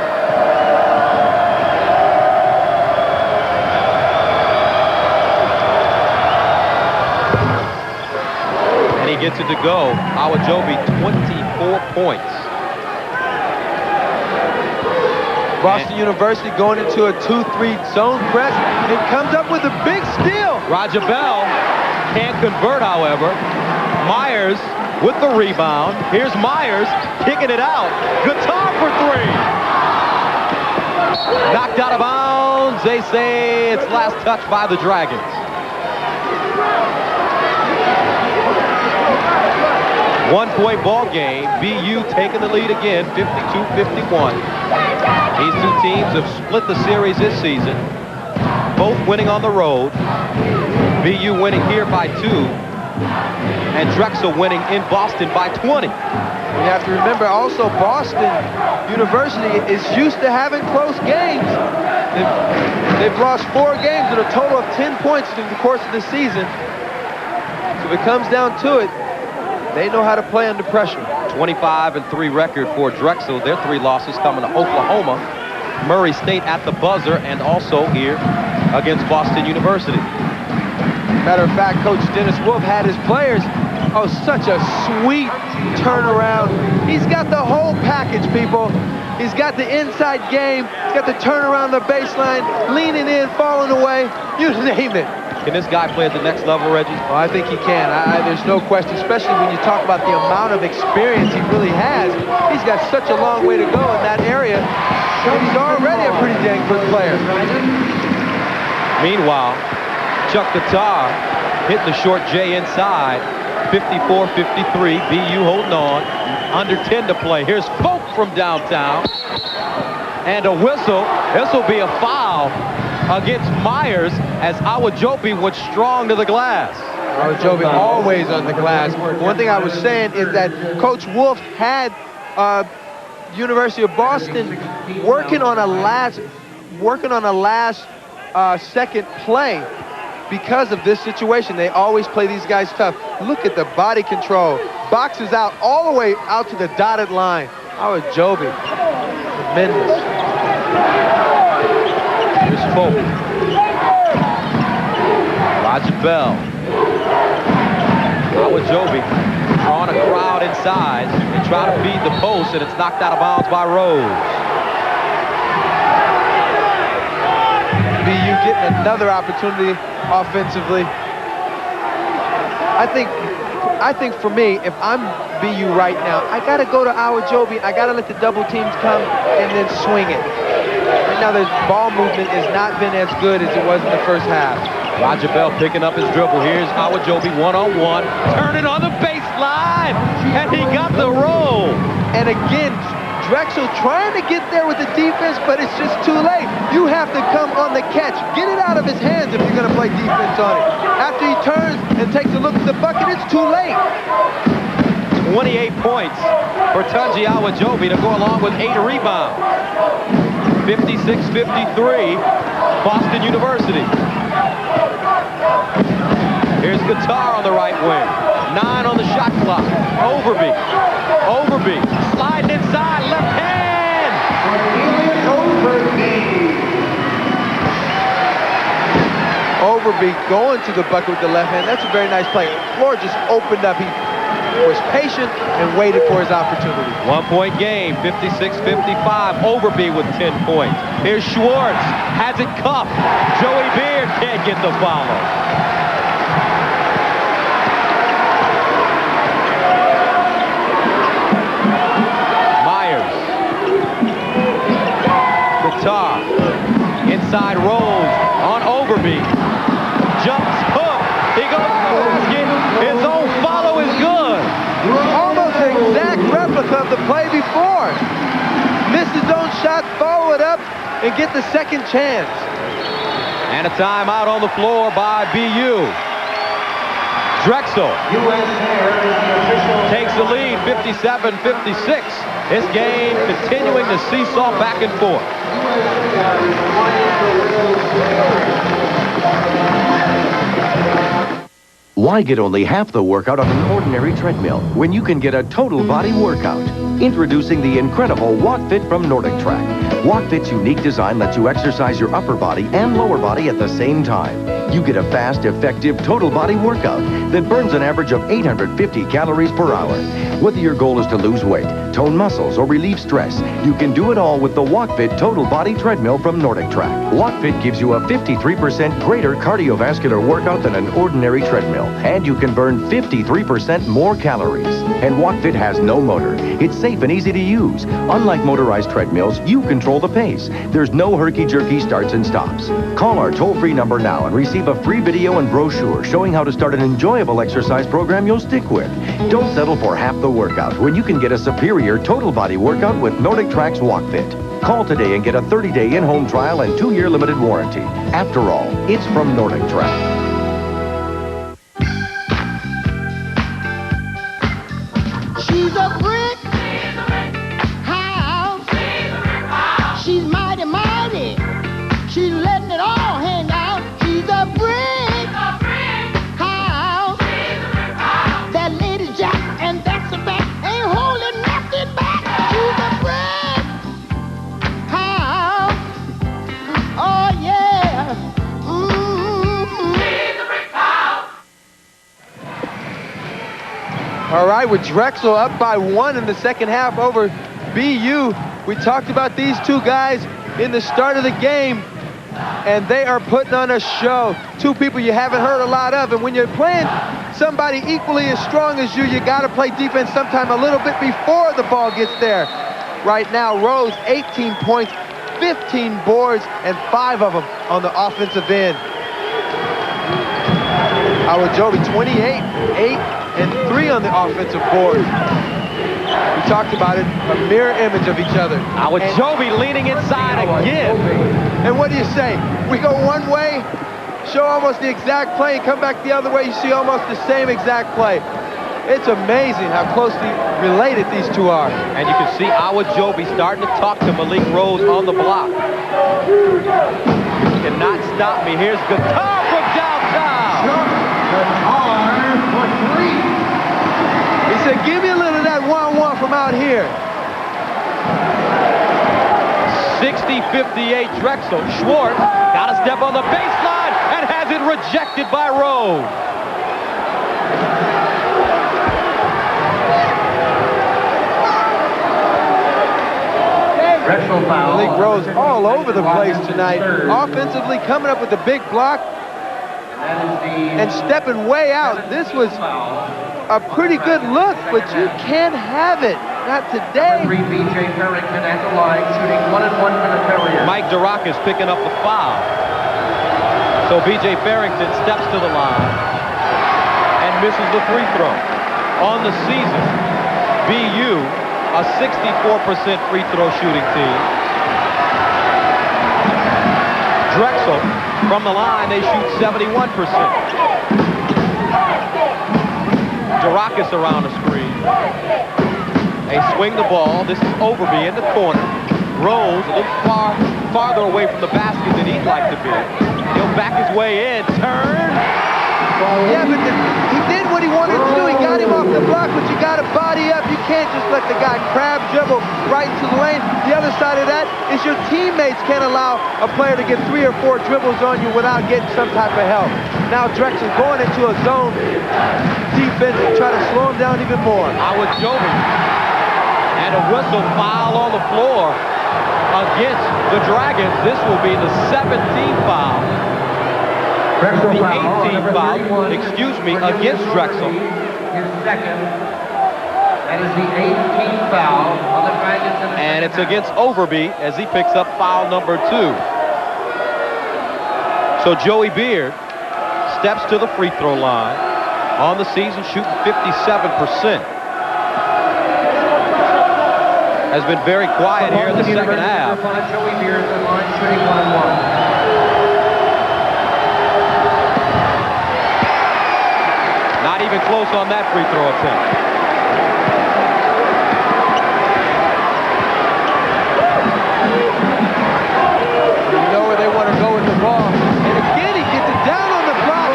And he gets it to go. Awajobi, 24 points. Boston University going into a 2-3 zone press and comes up with a big steal. Roger Bell can't convert, however. Myers with the rebound. Here's Myers kicking it out. Guitar for 3. Knocked out of bounds. They say it's last touch by the Dragons. One-point ball game. BU taking the lead again, 52-51. These two teams have split the series this season, both winning on the road. BU winning here by 2. And Drexel winning in Boston by 20. You have to remember also Boston University is used to having close games. They've lost 4 games with a total of 10 points through the course of the season. So if it comes down to it, they know how to play under pressure. 25-3 record for Drexel. Their 3 losses coming to Oklahoma, Murray State at the buzzer, and also here against Boston University. Matter of fact, Coach Dennis Wolf had his players, such a sweet turnaround. He's got the whole package, people. He's got the inside game. He's got the turnaround, the baseline, leaning in, falling away, you name it. Can this guy play at the next level, Reggie? Well, I think he can. There's no question, especially when you talk about the amount of experience he really has. He's got such a long way to go in that area. He's already a pretty dang good player. Meanwhile, Chuck Tatar hitting the short J inside. 54-53, BU holding on. Under 10 to play. Here's Folk from downtown. And a whistle. This will be a foul against Myers as Awajobi went strong to the glass. Awajobi always on the glass. One thing I was saying is that Coach Wolf had University of Boston working on a last second play because of this situation. They always play these guys tough. Look at the body control. Boxes out all the way out to the dotted line. Awajobi, tremendous. Here's Folk. Roger Bell. Awajobi drawing a crowd inside and try to feed the post, and it's knocked out of bounds by Rose. BU getting another opportunity offensively. I think for me, if I'm BU right now, I got to go to Awajobi. I got to let the double teams come and then swing it. Right now, the ball movement has not been as good as it was in the first half. Roger Bell picking up his dribble. Here's Awajobi one-on-one. Turning on the baseline, and he got the roll. And again, Drexel trying to get there with the defense, but it's just too late. You have to come on the catch. Get it out of his hands if you're going to play defense on it. After he turns and takes a look at the bucket, it's too late. 28 points for Tunji Awajobi to go along with 8 rebounds. 56-53, Boston University. Here's Guitar on the right wing. 9 on the shot clock. Overby sliding inside, left hand. Overby going to the bucket with the left hand. That's a very nice play. The floor just opened up. He was patient and waited for his opportunity. 1-point game, 56-55. Overby with 10 points. Here's Schwartz, has it cuffed. Joey Beard can't get the follow. Inside rolls on Overby. Jumps, hook. He goes to the basket. His own follow is good. Almost an exact replica of the play before. Missed his own shot, follow it up, and get the second chance. And a timeout on the floor by BU. Drexel takes the lead, 57-56. This game continuing to seesaw back and forth. Why get only half the workout on an ordinary treadmill when you can get a total body workout? Introducing the incredible WalkFit from Nordic Track. WalkFit's unique design lets you exercise your upper body and lower body at the same time. You get a fast, effective, total body workout that burns an average of 850 calories per hour. Whether your goal is to lose weight, tone muscles, or relieve stress, you can do it all with the WalkFit Total Body Treadmill from Nordic Track. WalkFit gives you a 53% greater cardiovascular workout than an ordinary treadmill, and you can burn 53% more calories. And WalkFit has no motor. It's safe and easy to use. Unlike motorized treadmills, you control the pace. There's no herky-jerky starts and stops. Call our toll-free number now and receive a free video and brochure showing how to start an enjoyable exercise program you'll stick with. Don't settle for half the workout when you can get a superior total body workout with Nordic Track's WalkFit. Call today and get a 30-day in-home trial and 2-year limited warranty. After all, it's from Nordic Track. She's a brick house. She's mighty, mighty. She's letting it all hang out. She's a brick house. That lady's jack, and that's a fact. Ain't holding nothing back. She's a brick house. Oh, yeah. She's a brick house. All right, with Drexel up by 1 in the second half over BU. We talked about these two guys in the start of the game, and they are putting on a show. Two people you haven't heard a lot of, and when you're playing somebody equally as strong as you, you got to play defense sometime a little bit before the ball gets there. Right now, Rose, 18 points, 15 boards, and 5 of them on the offensive end. Awajobi, 28, 8, and 3 on the offensive board. We talked about it, a mirror image of each other. Awajobi leaning inside again. And what do you say? We go one way, show almost the exact play, and come back the other way, you see almost the same exact play. It's amazing how closely related these two are. And you can see Awajobi starting to talk to Malik Rose on the block. You cannot stop me. Here's Guitar from downtown. He said, give me a little of that 1-1 from out here. 60-58 Drexel. Schwartz got to step on the baseline and has it rejected by Rose. Malik Rose all over the place tonight. Offensively coming up with the big block and stepping way out. This was a pretty good look, but you can't have it. Not today. B.J. Farrington at the line, shooting 1-1 for the Terriers. Mike Durakis picking up the foul. So B.J. Farrington steps to the line and misses the free throw. On the season, BU, a 64% free throw shooting team. Drexel, from the line, they shoot 71%. Durakis around the screen. They swing the ball. This is Overby in the corner. Rose a little farther away from the basket than he'd like to be. He'll back his way in. Turn. Yeah, but he did what he wanted to do. He got him off the block, but you got to body up. You can't just let the guy crab dribble right into the lane. The other side of that is your teammates can't allow a player to get 3 or 4 dribbles on you without getting some type of help. Now Drexel going into a zone defense to try to slow him down even more. Awajobi. And a whistle foul on the floor against the Dragons. This will be the 17th foul. The 18th foul, against Drexel. His second. That is the 18th foul on the Dragons. And it's against Overby as he picks up foul number 2. So Joey Beard steps to the free throw line. On the season, shooting 57%. Has been very quiet here in the second half. Joey Beard at the line, shooting 1-1. Not even close on that free throw attempt. You know where they want to go with the ball. And again, he gets it down on the block.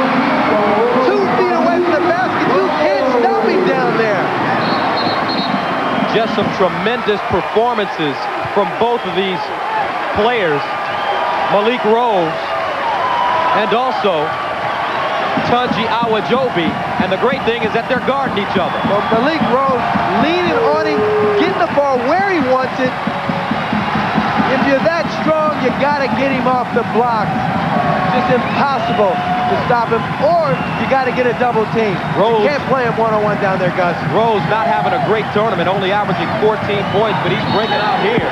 2 feet away from the basket. You can't stop him down there. Just some tremendous performances from both of these players. Malik Rose and also Tunji Awajobi, and the great thing is that they're guarding each other. Well, Malik Rose leaning on him, getting the ball where he wants it. If you're that strong, you gotta get him off the block. It's just impossible to stop him, or you gotta get a double team. Rose, you can't play him one-on-one down there, Gus. Rose not having a great tournament, only averaging 14 points, but he's breaking out here.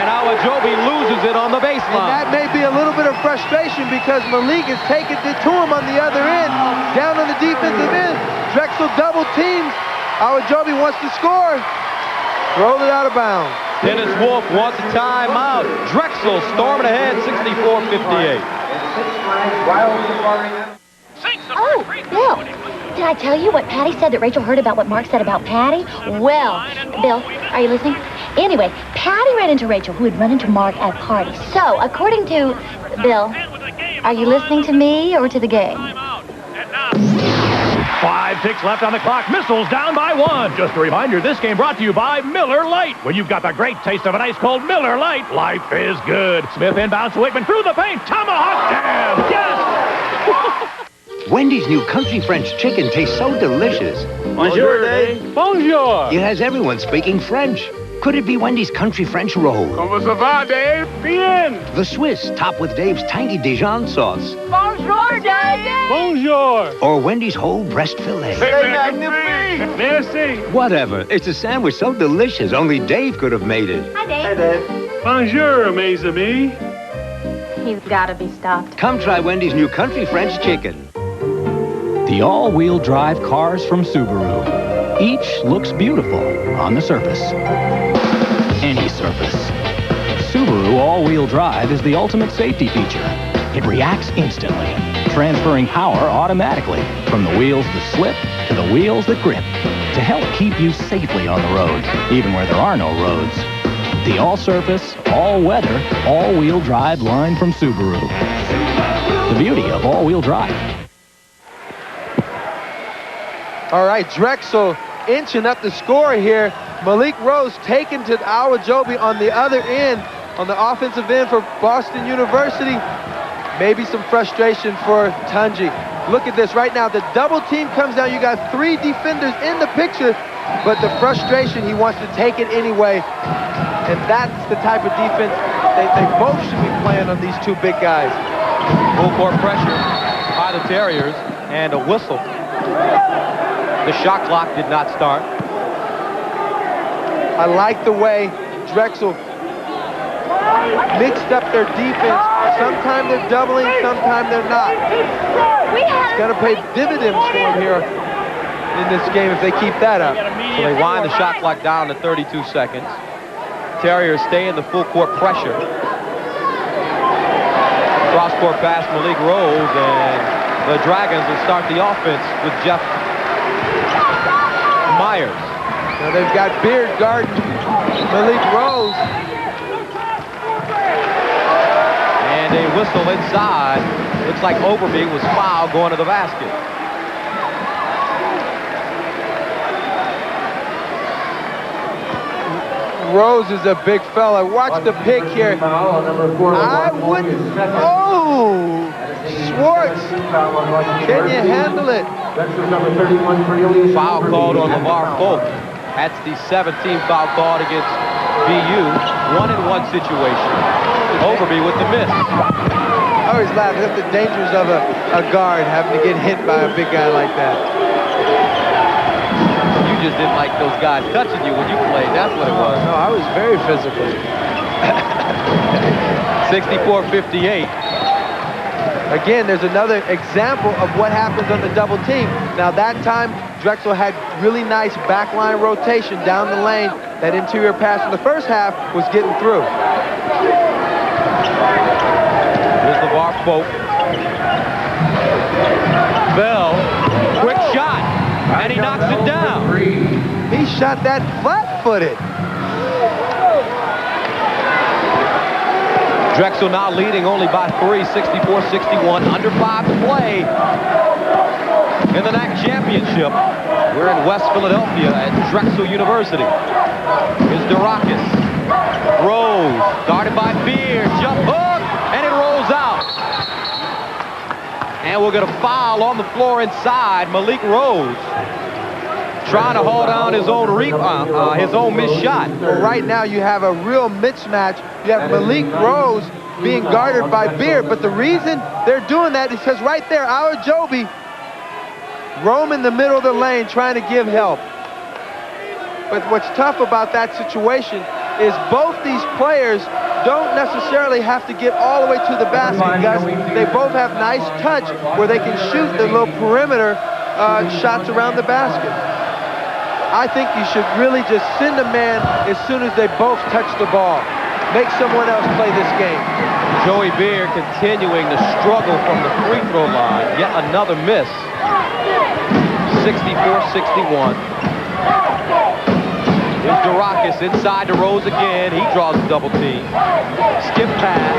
And Awajobi loses it on the baseline. And that may be a little bit of frustration because Malik is taking it to him on the other end, down on the defensive end. Drexel double teams. Awajobi wants to score. Throws it out of bounds. Dennis Wolf wants a timeout. Drexel storming ahead, 64-58. Oh, Bill, Did I tell you what Patty said that Rachel heard about what Mark said about Patty? Well, Bill, are you listening? Anyway, Patty ran into Rachel, who had run into Mark at a party. So, according to Bill, are you listening to me or to the game? 5 ticks left on the clock. Missiles down by 1. Just a reminder, this game brought to you by Miller Lite. When you've got the great taste of an ice-cold Miller Lite, life is good. Smith inbounds to Wakeman through the paint. Tomahawk jam. Yes! Wendy's new country French chicken tastes so delicious. Bonjour, Dave. Bonjour. It has everyone speaking French. Could it be Wendy's country French roll? Comment ça va, Dave? Bien. The Swiss, topped with Dave's tangy Dijon sauce. Bonjour, Dave. Bonjour. Or Wendy's whole breast fillet. C'est magnifique. Merci. Whatever. It's a sandwich so delicious, only Dave could have made it. Hi, Dave. Hey, Dave. Bonjour, mes amis. He's got to be stopped. Come try Wendy's new country French chicken. The all-wheel drive cars from Subaru. Each looks beautiful on the surface. Any surface. Subaru all-wheel drive is the ultimate safety feature. It reacts instantly, transferring power automatically from the wheels that slip to the wheels that grip to help keep you safely on the road, even where there are no roads. The all-surface, all-weather, all-wheel drive line from Subaru. The beauty of all-wheel drive. All right, Drexel inching up the score here. Malik Rose taken to Awajobi on the other end, on the offensive end for Boston University. Maybe some frustration for Tunji. Look at this right now. The double team comes down. You got 3 defenders in the picture, but the frustration, he wants to take it anyway. And that's the type of defense they both should be playing on these 2 big guys. Full court pressure by the Terriers and a whistle. The shot clock did not start. I like the way Drexel mixed up their defense. Sometimes they're doubling, sometimes they're not. It's going to pay dividends for them here in this game if they keep that up. So they wind the shot clock down to 32 seconds. Terriers stay in the full court pressure. Cross-court pass, Malik Rose, and the Dragons will start the offense with Jeff Myers. Now they've got Beard guarding Malik Rose. And a whistle inside. Looks like Overby was fouled going to the basket. Rose is a big fella. Watch the pick here. I wouldn't. Oh! Schwartz. Can you handle it? Foul called on LeVar Folk. That's the 17th foul called against BU. 1-and-1 situation. Overby with the miss. I always laugh at the dangers of a guard having to get hit by a big guy like that. You just didn't like those guys touching you when you played. That's what it was. No, I was very physical. 64-58. Again, there's another example of what happens on the double team. Now that time, Drexel had really nice backline rotation down the lane. That interior pass in the first half was getting through. Here's LeVar Folk. Bell, quick shot, and he knocks it down. He shot that flat-footed. Drexel now leading only by 3, 64-61, under 5 to play in the NAC Championship. We're in West Philadelphia at Drexel University. Here's Durakis. Rose, guarded by Beard, jump hook, and it rolls out. And we'll get a foul on the floor inside. Malik Rose trying to hold down his own missed shot. Well, right now you have a real mismatch. You have Malik Rose being guarded by Beard, but the reason they're doing that is because right there, Awajobi roaming the middle of the lane trying to give help. But what's tough about that situation is both these players don't necessarily have to get all the way to the basket, because they both have nice touch where they can shoot the little perimeter shots around the basket. I think you should really just send a man as soon as they both touch the ball. Make someone else play this game. Joey Beard continuing to struggle from the free throw line. Yet another miss. 64-61. Here's Durakis inside to Rose again. He draws a double team. Skip pass.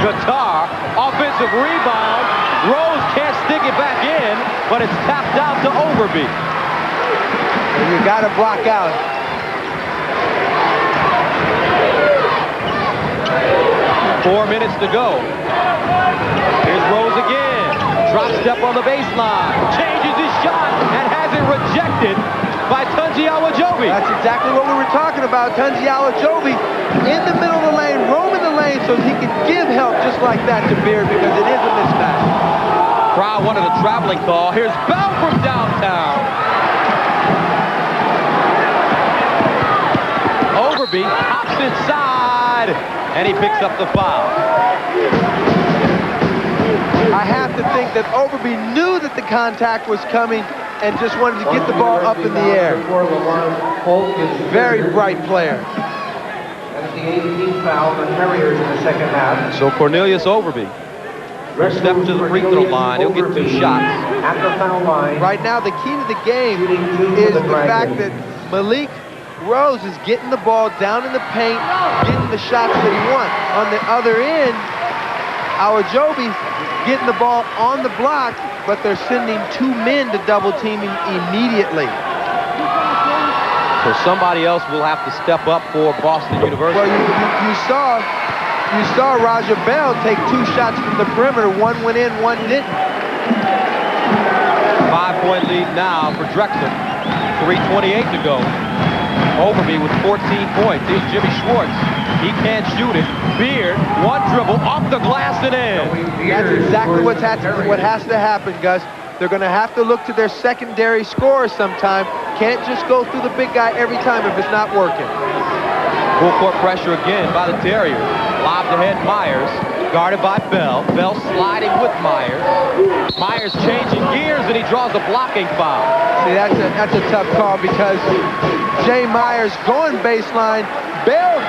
Guitar. Offensive rebound. Rose can't stick it back in, but it's tapped out to Overby. And you got to block out. Four minutes to go. Here's Rose again. Drop step on the baseline. Changes his shot and has it rejected by Tunji Awajobi. That's exactly what we were talking about. Tunji Awajobi in the middle of the lane, roaming the lane so he can give help just like that to Beard because it is a mismatch. Crowd wanted a traveling call. Here's Bell from downtown. Overby hops inside, and he picks up the foul. I have to think that Overby knew that the contact was coming and just wanted to get the ball up in the air. Very bright player. That's the 18th foul for the Harriers in the second half. So Cornelius Overby will step to the free throw line. He'll get 2 shots. At the foul line. Right now, the key to the game is the fact that Malik Rose is getting the ball down in the paint, getting the shots that he wants. On the other end, Awajobi getting the ball on the block, but they're sending 2 men to double team him immediately. So somebody else will have to step up for Boston University. Well, you saw Raja Bell take 2 shots from the perimeter. One went in, one didn't. 5-point lead now for Drexel. 3:28 to go. Overby with 14 points. Here's Jimmy Schwartz. He can't shoot it. Beard, one dribble off the glass and in. That's exactly what has to happen, Gus. They're going to have to look to their secondary scorers sometime. Can't just go through the big guy every time if it's not working. Full court pressure again by the Terriers. Lobbed ahead Myers. Guarded by Bell. Bell sliding with Myers. Myers changing gears and he draws a blocking foul. See, that's a tough call because Jay Myers going baseline. Bell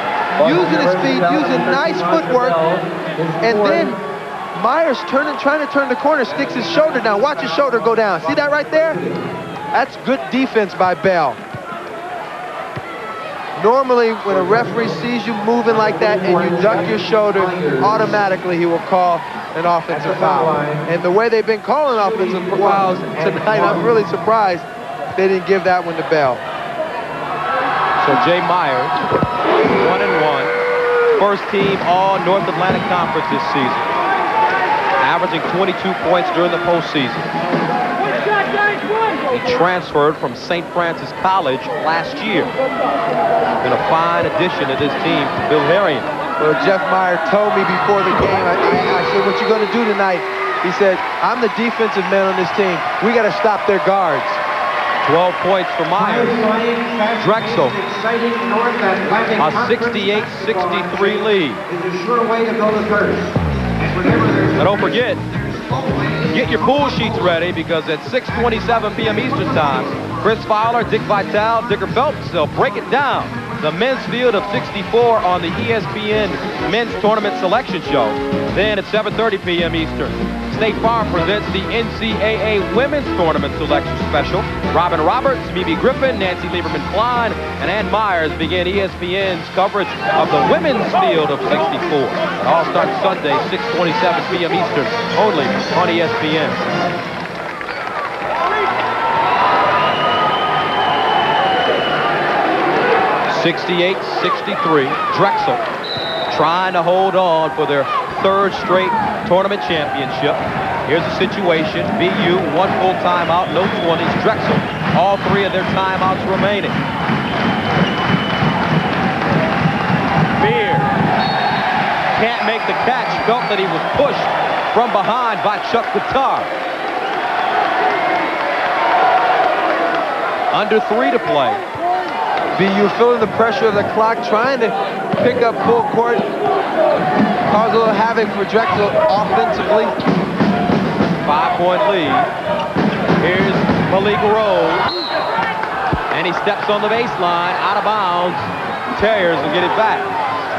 using his feet, using nice footwork, and then Myers trying to turn the corner, sticks his shoulder down. Watch his shoulder go down. See that right there? That's good defense by Bell. Normally, when a referee sees you moving like that and you duck your shoulder, automatically he will call an offensive foul. And the way they've been calling offensive fouls tonight, I'm really surprised they didn't give that one to Bell. So Jay Myers, 1-1. First team all North Atlantic Conference this season. Averaging 22 points during the postseason. He transferred from St. Francis College last year. Been a fine addition to this team, Bill Harian. Well, Jeff Meyer told me before the game, I said, what you going to do tonight? He said, I'm the defensive man on this team. We got to stop their guards. 12 points for Myers. Drexel, a 68-63 lead. Now don't forget, get your pool sheets ready because at 6:27 p.m. Eastern Time, Chris Fowler, Dick Vitale, Dicker Phelps, they'll break it down. The men's field of 64 on the ESPN Men's Tournament Selection Show. Then at 7:30 p.m. Eastern, State Farm presents the NCAA Women's Tournament Selection Special. Robin Roberts, Mimi Griffin, Nancy Lieberman-Klein, and Ann Myers begin ESPN's coverage of the women's field of 64. It all starts Sunday, 6:27 p.m. Eastern, only on ESPN. (68-63). Drexel trying to hold on for their 3rd straight tournament championship. Here's the situation. BU, 1 full timeout, no 20s. Drexel, all 3 of their timeouts remaining. Beard can't make the catch. Felt that he was pushed from behind by Chuck Guitar. Under 3 to play. BU feeling the pressure of the clock, trying to pick up full court, cause a little havoc for Drexel offensively. 5-point lead. Here's Malik Rose, and he steps on the baseline, out of bounds. Terriers will get it back.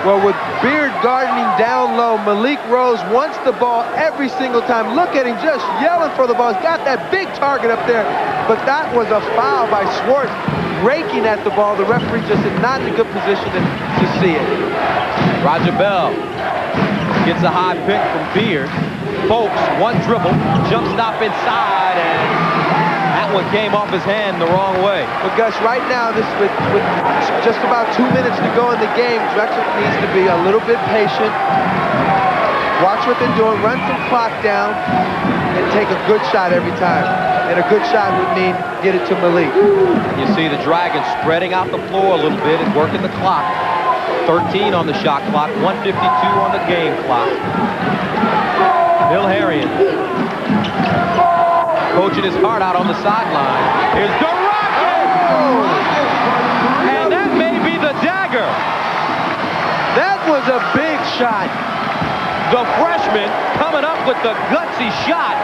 Well, with Beard gardening down low, Malik Rose wants the ball every single time. Look at him just yelling for the ball. He's got that big target up there, but that was a foul by Schwartz, raking at the ball. The referee just is not in a good position to see it. Roger Bell gets a high pick from Beard. Folks, one dribble, jump stop inside, and that one came off his hand the wrong way. But Gus, right now, this with just about 2 minutes to go in the game, Drexel needs to be a little bit patient. Watch what they're doing, run some clock down, and take a good shot every time. And a good shot would mean get it to Malik. You see the Dragons spreading out the floor a little bit and working the clock. 13 on the shot clock, 1:52 on the game clock. Bill Harrion coaching his heart out on the sideline. Here's Drexel! And that may be the dagger. That was a big shot. The freshman coming up with the gutsy shot,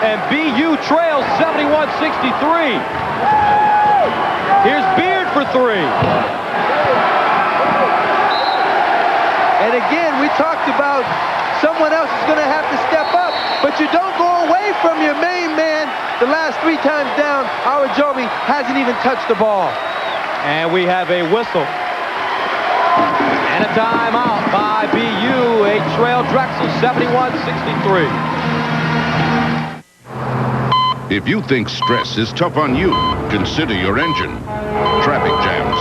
and BU trails 71-63. Here's Beard for three. And again, we talked about someone else is going to have to step up, but you don't go away from your main man. The last 3 times down, Awajobi hasn't even touched the ball. And we have a whistle. And a timeout by BU. A trail Drexel, 71-63. If you think stress is tough on you, consider your engine. Traffic jams,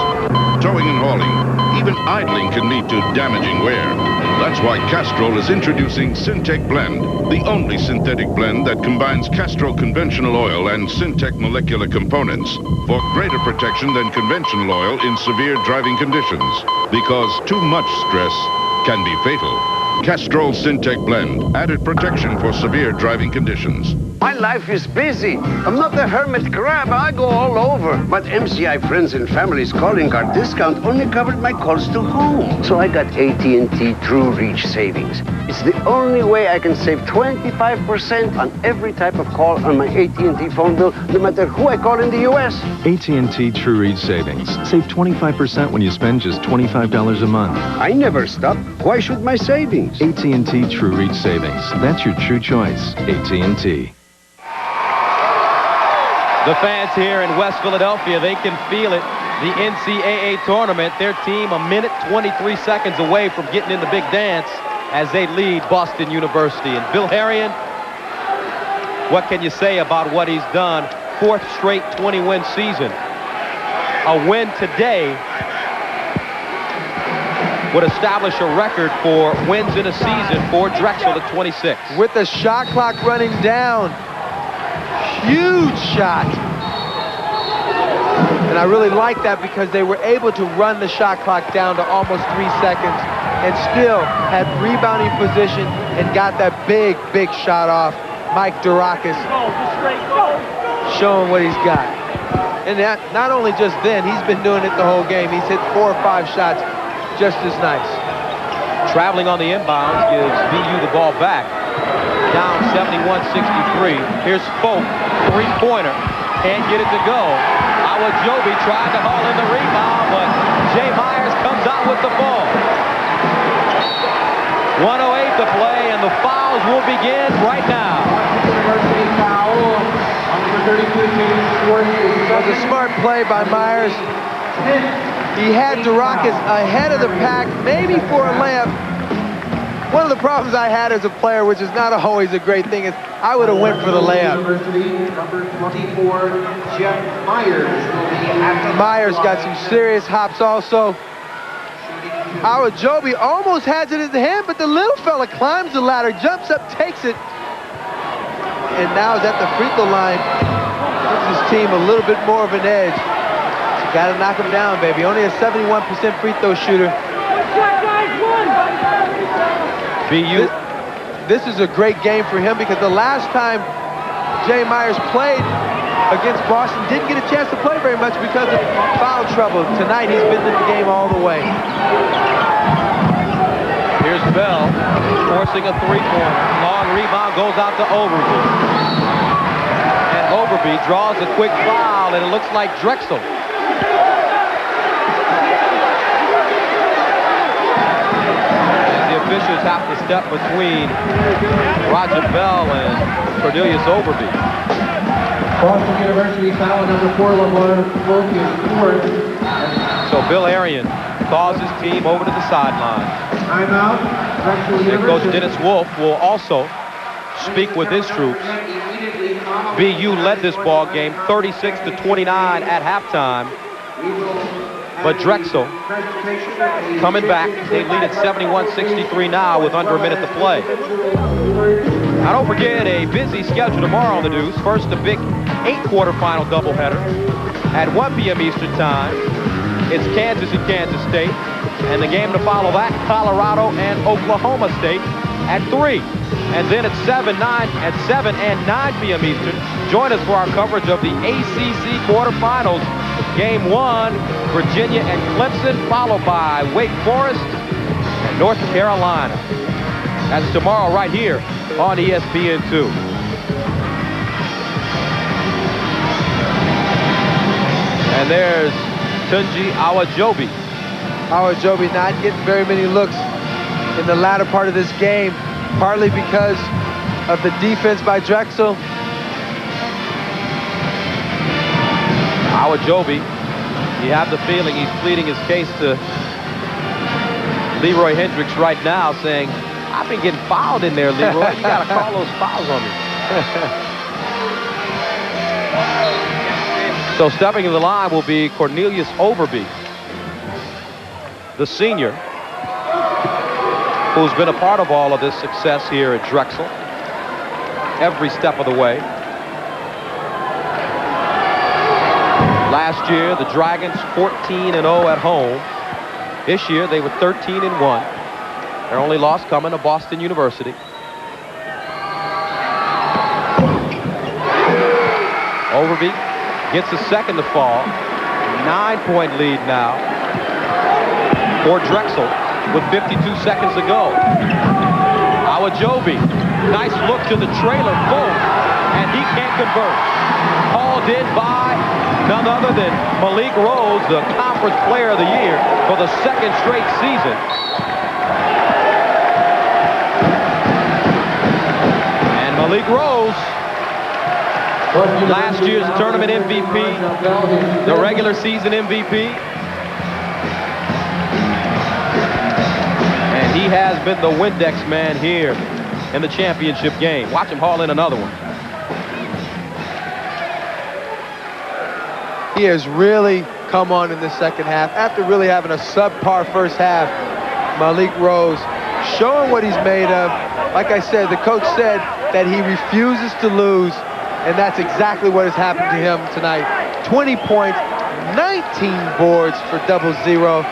towing and hauling, even idling can lead to damaging wear. That's why Castrol is introducing Syntec Blend, the only synthetic blend that combines Castrol conventional oil and Syntec molecular components for greater protection than conventional oil in severe driving conditions. Because too much stress can be fatal. Castrol Syntec Blend, added protection for severe driving conditions. My life is busy. I'm not a hermit crab. I go all over. But MCI Friends and Family's calling card discount only covered my calls to home. So I got AT&T True Reach Savings. It's the only way I can save 25% on every type of call on my AT&T phone bill, no matter who I call in the U.S. AT&T True Reach Savings. Save 25% when you spend just $25 a month. I never stop. Why should my savings? AT&T True Reach Savings. That's your true choice. AT&T. The fans here in West Philadelphia, they can feel it. The NCAA Tournament, their team a minute 23 seconds away from getting in the big dance as they lead Boston University. And Bill Harrion, what can you say about what he's done? 4th straight 20-win season. A win today would establish a record for wins in a season for Drexel at 26. With the shot clock running down. Huge shot. And I really like that because they were able to run the shot clock down to almost 3 seconds and still had rebounding position and got that big shot off. Mike Durakis showing what he's got. And that, not only just then, he's been doing it the whole game. He's hit 4 or 5 shots just as nice. Traveling on the inbounds gives BU the ball back. Down 71-63. Here's Folk, 3-pointer. Can't get it to go. Awajobi tried to haul in the rebound, but Jay Myers comes out with the ball. 1:08 to play, and the fouls will begin right now. It was a smart play by Myers. He had Durakis ahead of the pack, maybe for a layup. One of the problems I had as a player, which is not always a great thing, is I would have went for the layup. Number 24, Jeff Myers. Myers got some serious hops also. Awajobi almost has it in his hand, but the little fella climbs the ladder, jumps up, takes it, and now is at the free throw line. Gives his team a little bit more of an edge. Got to knock him down, baby. Only a 71% free throw shooter. BU. This is a great game for him because the last time Jay Myers played against Boston didn't get a chance to play very much because of foul trouble. Tonight he's been in the game all the way. Here's Bell forcing a 3-pointer. Long rebound goes out to Overby. And Overby draws a quick foul, and it looks like Drexel. Officials have to step between Roger Bell and Cornelius Overby. Boston University foul number 4, LeVar Wolf is fourth. So Bill Arian calls his team over to the sideline. Timeout. Drexel And Coach University. Dennis Wolf will also speak with his troops. BU led this ball game 36-29 at halftime. But Drexel coming back. They lead at 71-63 now with under a minute to play. Now don't forget a busy schedule tomorrow on the Deuce. First, the big 8 quarterfinal doubleheader at 1 p.m. Eastern Time. It's Kansas and Kansas State. And the game to follow that, Colorado and Oklahoma State at 3. And then at 7 and 9 p.m. Eastern, join us for our coverage of the ACC quarterfinals. Game 1, Virginia and Clemson, followed by Wake Forest and North Carolina. That's tomorrow right here on ESPN2. And there's Tunji Awajobi. Awajobi not getting very many looks in the latter part of this game, partly because of the defense by Drexel. Awajobi, you have the feeling he's pleading his case to Leroy Hendricks right now, saying, I've been getting fouled in there, Leroy. You got to call those fouls on me. So stepping in the line will be Cornelius Overby, the senior, who's been a part of all of this success here at Drexel every step of the way. Last year, the Dragons 14-0 at home. This year, they were 13-1. Their only loss coming to Boston University. Overby gets a second to fall. 9-point lead now for Drexel with 52 seconds to go. Awajobi, nice look to the trailer, boom, and he can't convert. Hauled in by none other than Malik Rose, the Conference Player of the Year for the second straight season. And Malik Rose, last year's tournament MVP, the regular season MVP. And he has been the Windex man here in the championship game. Watch him haul in another one. He has really come on in the second half. After really having a subpar first half, Malik Rose showing what he's made of. Like I said, the coach said that he refuses to lose, and that's exactly what has happened to him tonight. 20 points, 19 boards for double zero.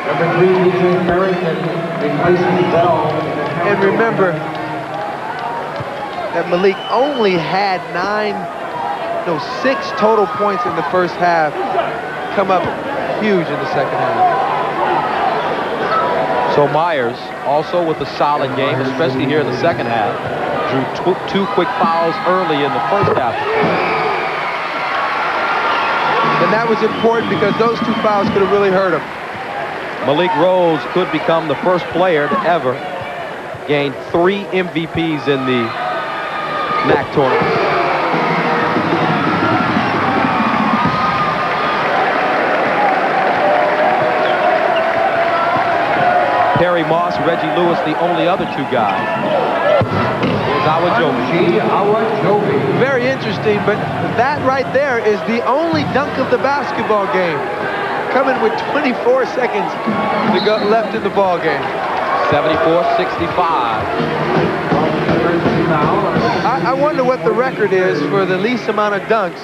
Number 3, DJ Barrington, replacing Bell. And remember that Malik only had 6 total points in the first half. Come up huge in the second half. So Myers also with a solid game, especially here in the second half. Drew 2 quick fouls early in the first half. And that was important because those 2 fouls could have really hurt him. Malik Rose could become the first player to ever gain 3 MVPs in the NAC Tournament. Terry Moss, Reggie Lewis, the only other 2 guys. Here's Awajobi. Very interesting, but that right there is the only dunk of the basketball game. Coming with 24 seconds to go left in the ball game. 74-65. I wonder what the record is for the least amount of dunks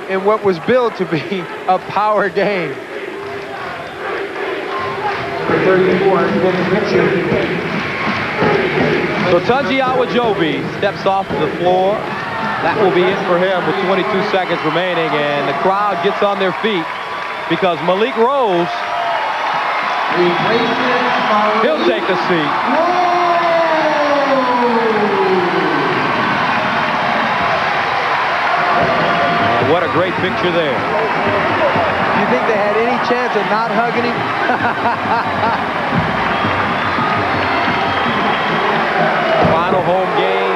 in what was billed to be a power game. 34, So Tunji Awajobi steps off the floor. That will be it for him with 22 seconds remaining, and the crowd gets on their feet because Malik Rose, he'll take a seat. And what a great picture there. You think they had any chance of not hugging him? Final home game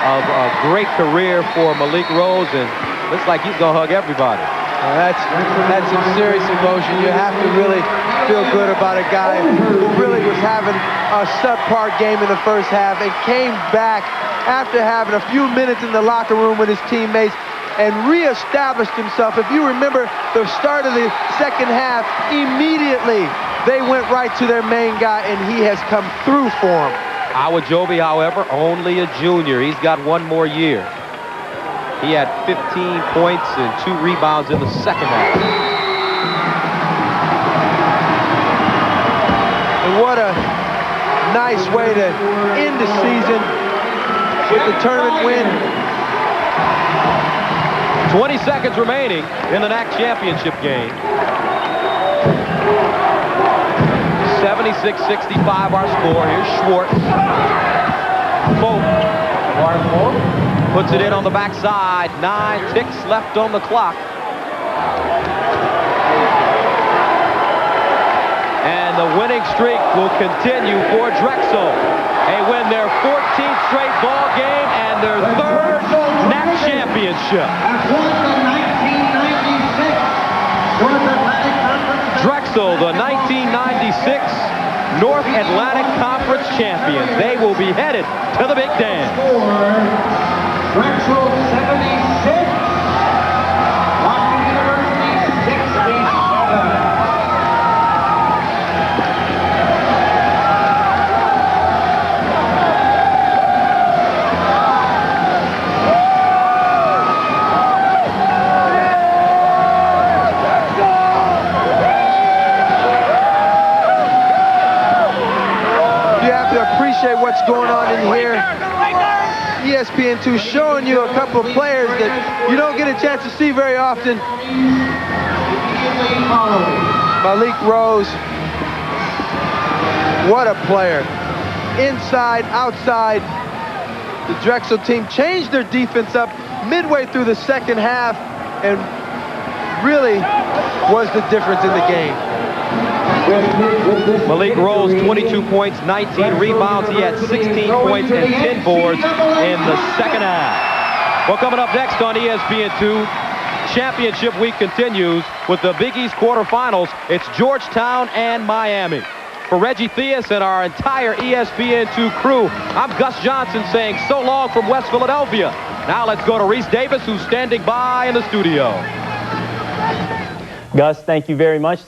of a great career for Malik Rose, and looks like he's going to hug everybody. That's some serious emotion. You have to really feel good about a guy who really was having a subpar game in the first half and came back after having a few minutes in the locker room with his teammates and reestablished himself. If you remember the start of the second half, immediately they went right to their main guy, and he has come through for them. Awajobi, however, only a junior. He's got one more year. He had 15 points and 2 rebounds in the second half. And what a nice way to end the season with the tournament win. 20 seconds remaining in the NAC Championship game. 76-65 our score. Here's Schwartz. Puts it in on the backside. 9 ticks left on the clock. And the winning streak will continue for Drexel. They win their 14th straight ball game and their 3rd NAC Championship. Drexel, the 1996 North Atlantic Conference champions. They will be headed to the Big Dance. Drexel 76, Washington University 67. Appreciate what's going on in here. ESPN2 showing you a couple of players that you don't get a chance to see very often. Malik Rose, what a player. Inside, outside. The Drexel team changed their defense up midway through the second half and really was the difference in the game. Malik Rose, 22 points, 19 rebounds. He had 16 points and 10 boards in the second half. Well, coming up next on ESPN2, Championship Week continues with the Big East quarterfinals. It's Georgetown and Miami. For Reggie Theus and our entire ESPN2 crew, I'm Gus Johnson saying so long from West Philadelphia. Now let's go to Reese Davis, who's standing by in the studio. Gus, thank you very much.